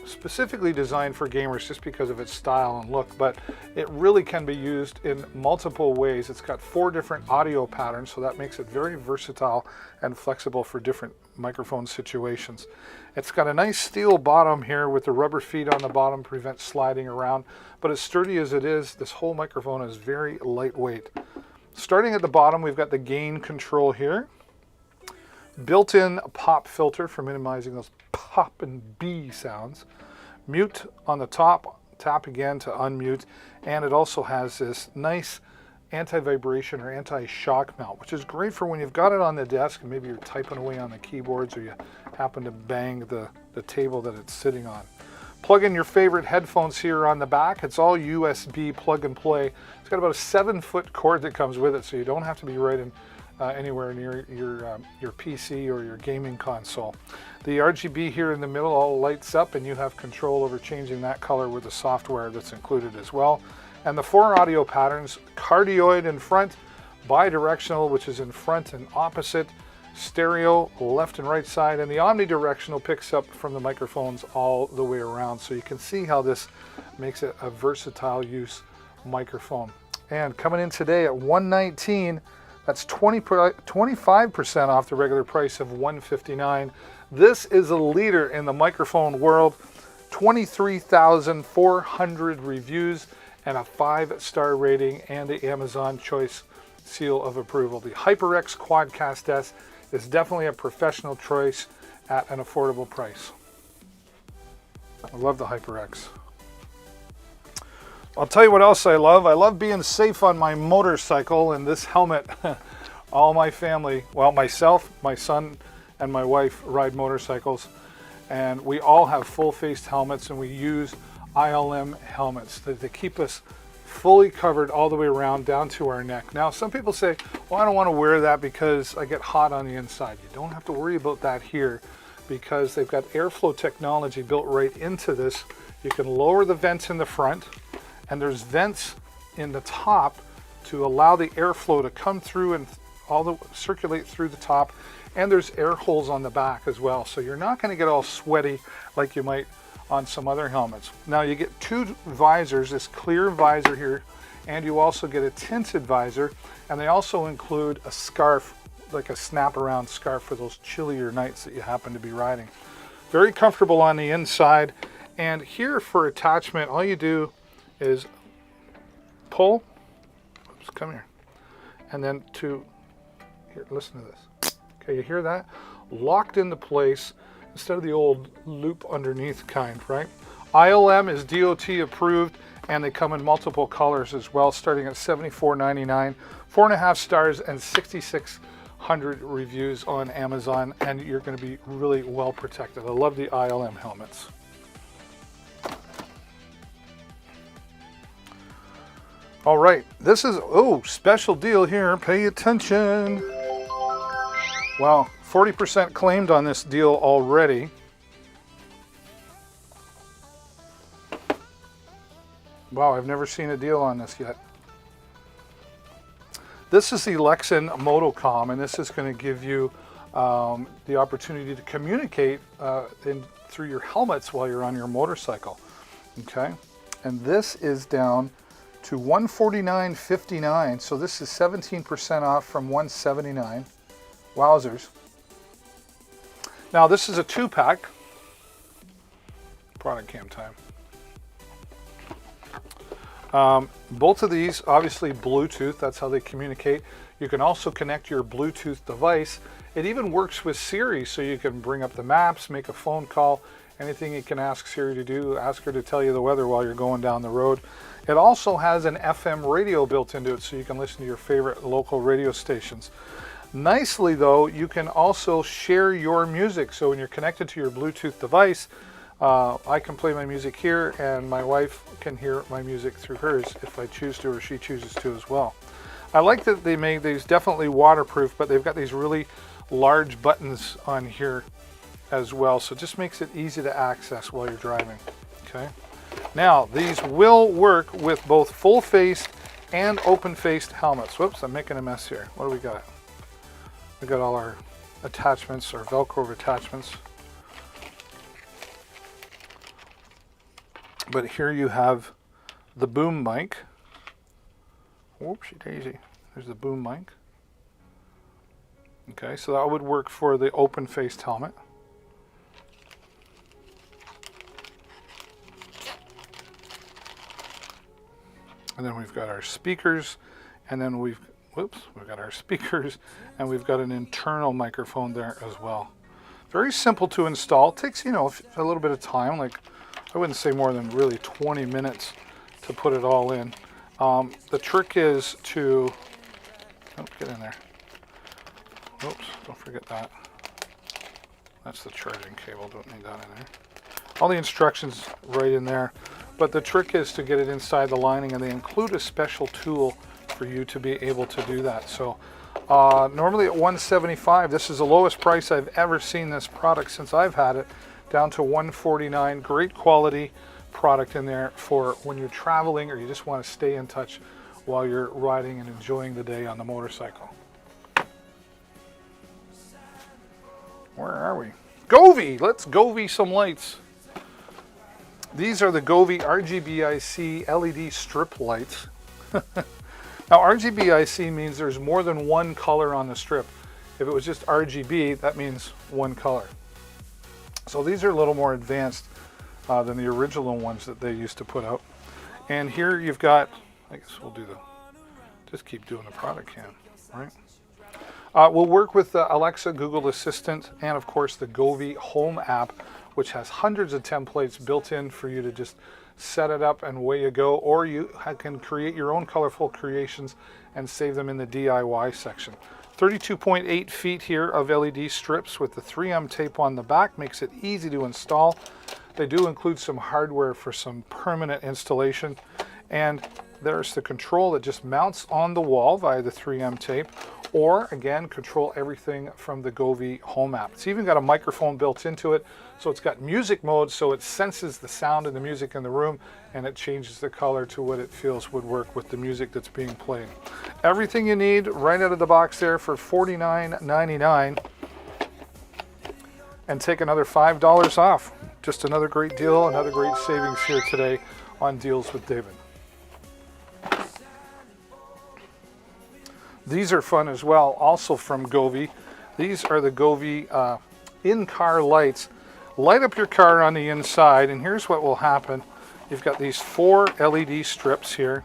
specifically designed for gamers just because of its style and look, but it really can be used in multiple ways. It's got 4 different audio patterns, so that makes it very versatile and flexible for different microphone situations. It's got a nice steel bottom here with the rubber feet on the bottom, prevent sliding around, but as sturdy as it is, this whole microphone is very lightweight. Starting at the bottom, we've got the gain control here. Built-in pop filter for minimizing those pop and bee sounds. Mute on the top, tap again to unmute, and it also has this nice anti-vibration or anti-shock mount, which is great for when you've got it on the desk and maybe you're typing away on the keyboards or you happen to bang the table that it's sitting on. Plug in your favorite headphones here on the back. It's all USB plug and play. It's got about a 7-foot cord that comes with it, so you don't have to be right in anywhere near your PC or your gaming console. The RGB here in the middle all lights up, and you have control over changing that color with the software that's included as well. And the 4 audio patterns: cardioid in front, bidirectional, which is in front and opposite, stereo left and right side, and the omnidirectional picks up from the microphones all the way around. So you can see how this makes it a versatile use microphone. And coming in today at $119, that's 25% off the regular price of $159. This is a leader in the microphone world. 23,400 reviews and a 5-star rating and the Amazon Choice seal of approval. The HyperX Quadcast S is definitely a professional choice at an affordable price. I love the HyperX. I'll tell you what else I love. I love being safe on my motorcycle, and this helmet, all my family, well, myself, my son, and my wife ride motorcycles, and we all have full-faced helmets, and we use ILM helmets. They keep us fully covered all the way around down to our neck. Now, some people say, well, I don't want to wear that because I get hot on the inside. You don't have to worry about that here because they've got airflow technology built right into this. You can lower the vents in the front, and there's vents in the top to allow the airflow to come through and circulate through the top, and there's air holes on the back as well, so you're not going to get all sweaty like you might on some other helmets. Now you get 2 visors, this clear visor here, and you also get a tinted visor, and they also include a scarf, like a snap around scarf for those chillier nights that you happen to be riding. Very comfortable on the inside, and here for attachment, all you do is pull, oops, come here, and then here, listen to this. Okay, you hear that? Locked into place instead of the old loop underneath kind, right? ILM is DOT approved, and they come in multiple colors as well, starting at $74.99, 4.5 stars and 6,600 reviews on Amazon, and you're going to be really well protected. I love the ILM helmets. All right, this is, oh, special deal here. Pay attention. Wow, 40% claimed on this deal already. Wow, I've never seen a deal on this yet. This is the Lexan Motocom, and this is going to give you the opportunity to communicate through your helmets while you're on your motorcycle. Okay, and this is down to $149.59, so this is 17% off from $179. Wowzers. Now this is a 2-pack. Product cam time. Both of these, obviously Bluetooth, that's how they communicate. You can also connect your Bluetooth device. It even works with Siri, so you can bring up the maps, make a phone call, anything you can ask Siri to do, ask her to tell you the weather while you're going down the road. It also has an FM radio built into it, so you can listen to your favorite local radio stations. Nicely though, you can also share your music. So when you're connected to your Bluetooth device, I can play my music here, and my wife can hear my music through hers if I choose to, or she chooses to as well. I like that they make these definitely waterproof, but they've got these really large buttons on here as well, so it just makes it easy to access while you're driving. Okay. Now these will work with both full-faced and open-faced helmets. Whoops, I'm making a mess here. What do we got? We got all our attachments, our Velcro attachments. But here you have the boom mic. Whoopsie daisy. There's the boom mic. Okay, so that would work for the open-faced helmet. And then we've got our speakers, and then we've got our speakers, and we've got an internal microphone there as well. Very simple to install. It takes, you know, a little bit of time, like I wouldn't say more than really 20 minutes to put it all in. The trick is to, oh, get in there. Oops, don't forget that. That's the charging cable, don't need that in there. All the instructions right in there. But the trick is to get it inside the lining, and they include a special tool for you to be able to do that. So normally at $175, this is the lowest price I've ever seen this product since I've had it, down to $149. Great quality product in there for when you're traveling or you just want to stay in touch while you're riding and enjoying the day on the motorcycle. Where are we? Govee! Let's Govee some lights. These are the Govee RGBIC LED strip lights. Now RGBIC means there's more than one color on the strip. If it was just RGB, that means one color. So these are a little more advanced than the original ones that they used to put out. And here you've got, I guess we'll do just keep doing the product cam, right? We'll work with Alexa, Google Assistant, and of course the Govee Home app, which has hundreds of templates built in for you to just set it up and away you go, or you can create your own colorful creations and save them in the DIY section. 32.8 feet here of LED strips with the 3M tape on the back makes it easy to install. They do include some hardware for some permanent installation, and there's the control that just mounts on the wall via the 3M tape, or again, control everything from the Govee Home app. It's even got a microphone built into it, so it's got music mode, so it senses the sound of the music in the room, and it changes the color to what it feels would work with the music that's being played. Everything you need right out of the box there for $49.99, and take another $5 off. Just another great deal, another great savings here today on Deals with David. These are fun as well, also from Govee. These are the Govee in-car lights. Light up your car on the inside, and here's what will happen. You've got these 4 LED strips here,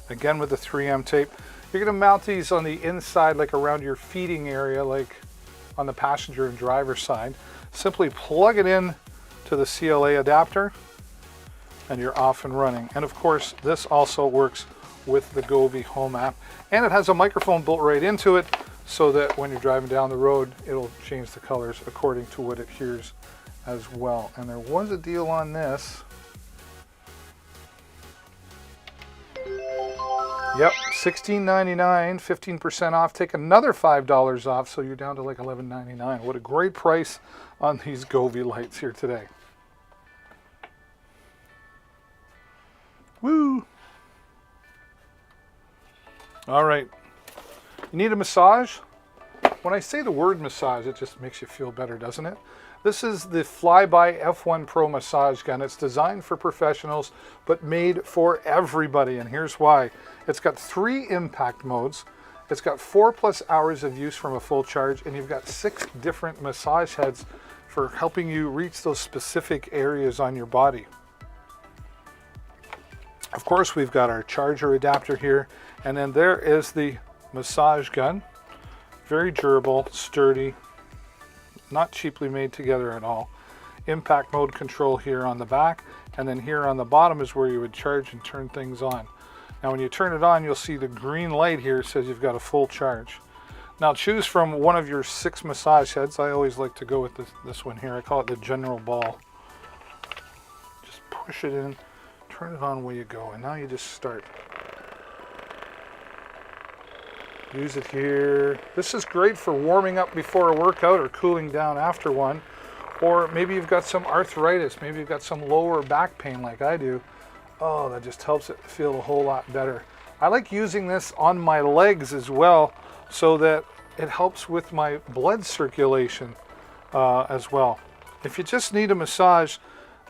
again with the 3M tape. You're going to mount these on the inside, like around your feeding area, like on the passenger and driver side. Simply plug it in to the CLA adapter, and you're off and running. And of course, this also works with the Govee Home app, and it has a microphone built right into it, so that when you're driving down the road, it'll change the colors according to what it hears as well. And there was a deal on this. Yep, $16.99, 15% off. Take another $5 off, so you're down to like $11.99. What a great price on these Govee lights here today. Woo! All right. You need a massage? When I say the word massage, it just makes you feel better, doesn't it? This is the Flyby F1 Pro massage gun. It's designed for professionals, but made for everybody, and here's why. It's got 3 impact modes. It's got 4+ hours of use from a full charge, and you've got 6 different massage heads for helping you reach those specific areas on your body. Of course, we've got our charger adapter here, and then there is the massage gun. Very durable, sturdy, not cheaply made together at all. Impact mode control here on the back, and then here on the bottom is where you would charge and turn things on. Now when you turn it on, you'll see the green light here says you've got a full charge. Now choose from one of your 6 massage heads. I always like to go with this one here. I call it the general ball. Just push it in, turn it on, away you go, and now you just start. Use it here. This is great for warming up before a workout or cooling down after one. Or maybe you've got some arthritis, maybe you've got some lower back pain like I do. Oh, that just helps it feel a whole lot better. I like using this on my legs as well, so that it helps with my blood circulation as well. If you just need a massage,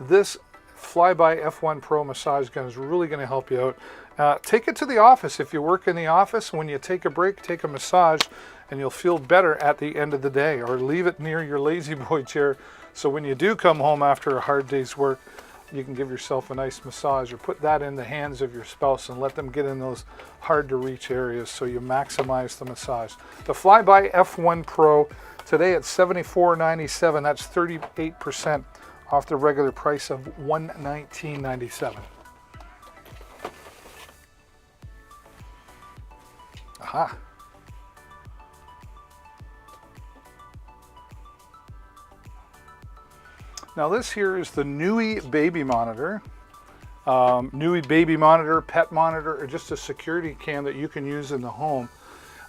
this Flyby F1 Pro massage gun is really going to help you out. Take it to the office. If you work in the office, when you take a break, take a massage, and you'll feel better at the end of the day. Or leave it near your lazy boy chair, so when you do come home after a hard day's work, you can give yourself a nice massage, or put that in the hands of your spouse and let them get in those hard to reach areas so you maximize the massage. The Flyby F1 Pro today at $74.97. That's 38% off the regular price of $119.97. Aha. Now this here is the Nui baby monitor. Nui baby monitor, pet monitor, or just a security cam that you can use in the home.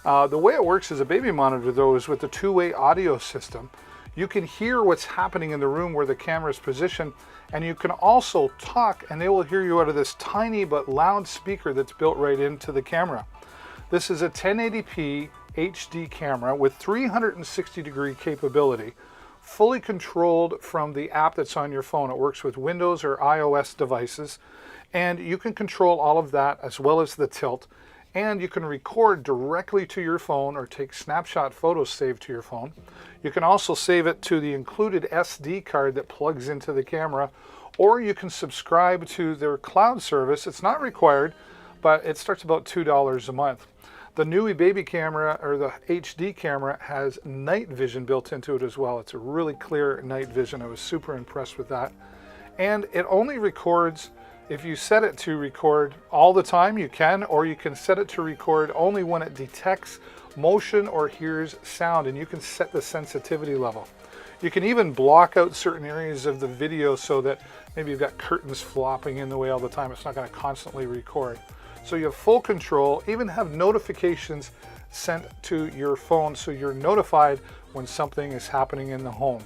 The way it works as a baby monitor though is with the 2-way audio system. You can hear what's happening in the room where the camera is positioned, and you can also talk and they will hear you out of this tiny but loud speaker that's built right into the camera. This is a 1080p HD camera with 360-degree capability, fully controlled from the app that's on your phone. It works with Windows or iOS devices, and you can control all of that as well as the tilt, and you can record directly to your phone or take snapshot photos saved to your phone. You can also save it to the included SD card that plugs into the camera, or you can subscribe to their cloud service. It's not required, but it starts about $2 a month. The Nui baby camera, or the HD camera, has night vision built into it as well. It's a really clear night vision. I was super impressed with that. And it only records, if you set it to record all the time, you can, or you can set it to record only when it detects motion or hears sound, and you can set the sensitivity level. You can even block out certain areas of the video so that maybe you've got curtains flopping in the way all the time. It's not going to constantly record. So you have full control, even have notifications sent to your phone so you're notified when something is happening in the home.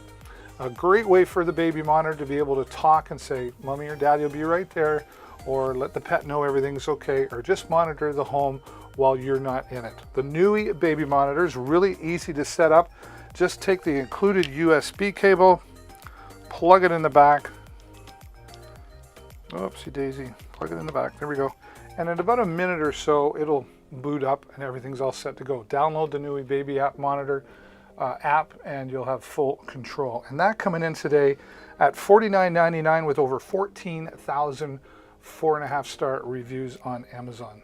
A great way for the baby monitor to be able to talk and say, Mommy or Daddy will be right there, or let the pet know everything's okay, or just monitor the home while you're not in it. The Nui baby monitor is really easy to set up. Just take the included USB cable, plug it in the back. Oopsie daisy, plug it in the back, there we go. And in about a minute or so, it'll boot up and everything's all set to go. Download the Nui baby app monitor app and you'll have full control. And that coming in today at $49.99 with over 14,000 4.5-star reviews on Amazon.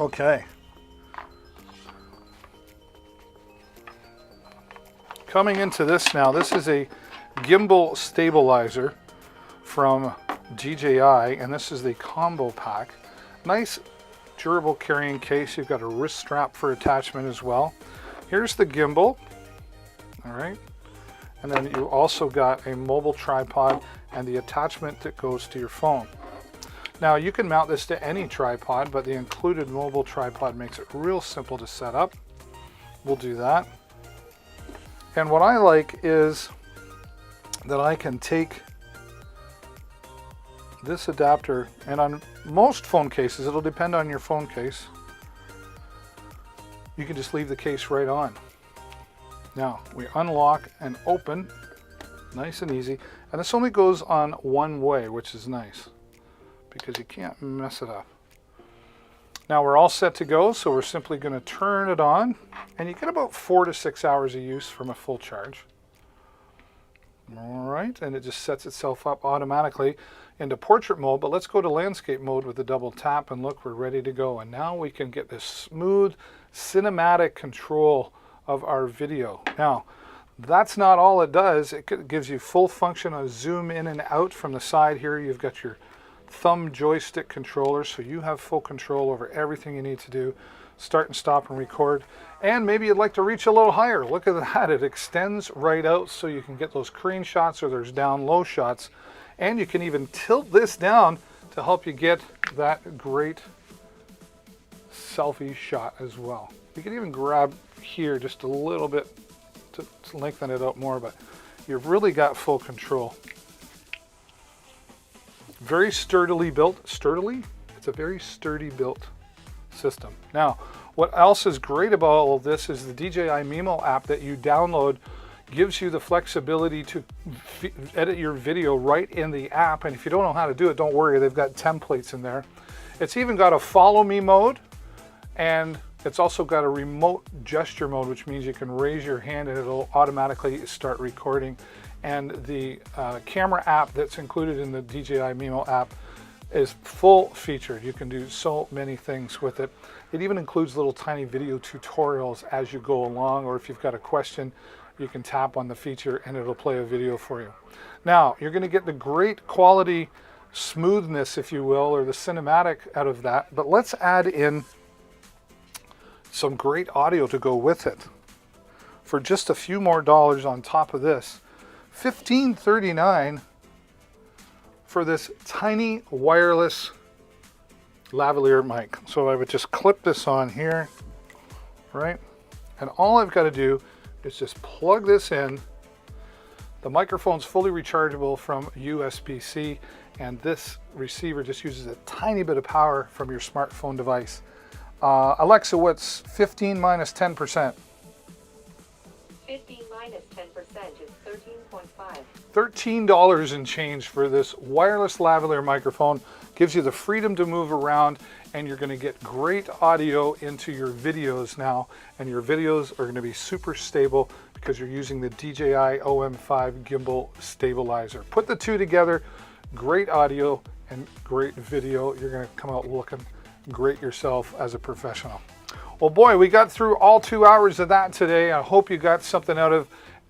Okay. Coming into this now, this is a gimbal stabilizer. from DJI, and this is the combo pack. Nice durable carrying case. You've got a wrist strap for attachment as well. Here's the gimbal, all right, and then you also got a mobile tripod and the attachment that goes to your phone. Now you can mount this to any tripod, but the included mobile tripod makes it real simple to set up. We'll do that. And what I like is that I can take this adapter, and on most phone cases, it'll depend on your phone case, you can just leave the case right on. Now we unlock and open, nice and easy, and this only goes on one way, which is nice because you can't mess it up. Now we're all set to go, so we're simply going to turn it on, and you get about 4 to 6 hours of use from a full charge. All right, and it just sets itself up automatically into portrait mode, but let's go to landscape mode with a double tap, and look, we're ready to go. And now we can get this smooth cinematic control of our video. Now, that's not all it does. It gives you full function of zoom in and out from the side here. You've got your thumb joystick controller, so you have full control over everything you need to do. Start and stop and record. And maybe you'd like to reach a little higher. Look at that, it extends right out so you can get those crane shots or there's down low shots. And you can even tilt this down to help you get that great selfie shot as well. You can even grab here just a little bit to lengthen it out more, but you've really got full control. Very sturdily built. Sturdily? It's a very sturdy built system. Now, what else is great about all of this is the DJI Mimo app that you download gives you the flexibility to edit your video right in the app. And if you don't know how to do it, don't worry, they've got templates in there. It's even got a follow me mode, and it's also got a remote gesture mode, which means you can raise your hand and it'll automatically start recording. And the camera app that's included in the DJI Mimo app is full featured. You can do so many things with it. It even includes little tiny video tutorials as you go along, or if you've got a question, you can tap on the feature and it'll play a video for you. Now, you're going to get the great quality smoothness, if you will, or the cinematic out of that, but let's add in some great audio to go with it for just a few more dollars on top of this. $15.39 for this tiny wireless lavalier mic. So I would just clip this on here, right? And all I've got to do is just plug this in. The microphone's fully rechargeable from USB-C, and this receiver just uses a tiny bit of power from your smartphone device. Alexa, what's 15 minus 10%? 15 minus 10% is 13.5. $13 and change for this wireless lavalier microphone. Gives you the freedom to move around, and you're going to get great audio into your videos now, and your videos are going to be super stable because you're using the DJI OM5 gimbal stabilizer. Put the two together, great audio and great video. You're going to come out looking great yourself as a professional. Well, boy, we got through all 2 hours of that today. I hope you got something out of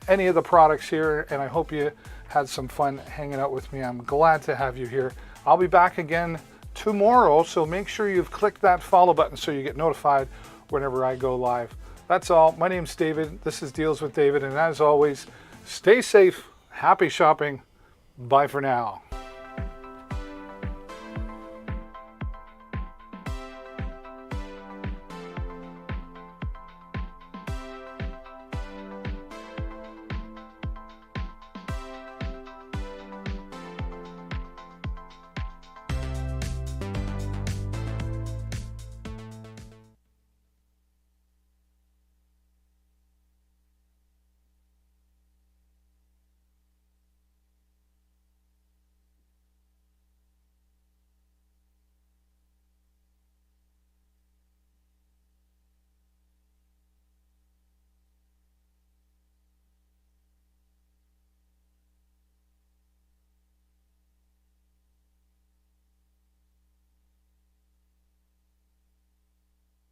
any of the products here, and I hope you had some fun hanging out with me. I'm glad to have you here. I'll be back again tomorrow, so make sure you've clicked that follow button so you get notified whenever I go live. That's all. My name's David. This is Deals with David, and as always, stay safe, happy shopping. Bye for now.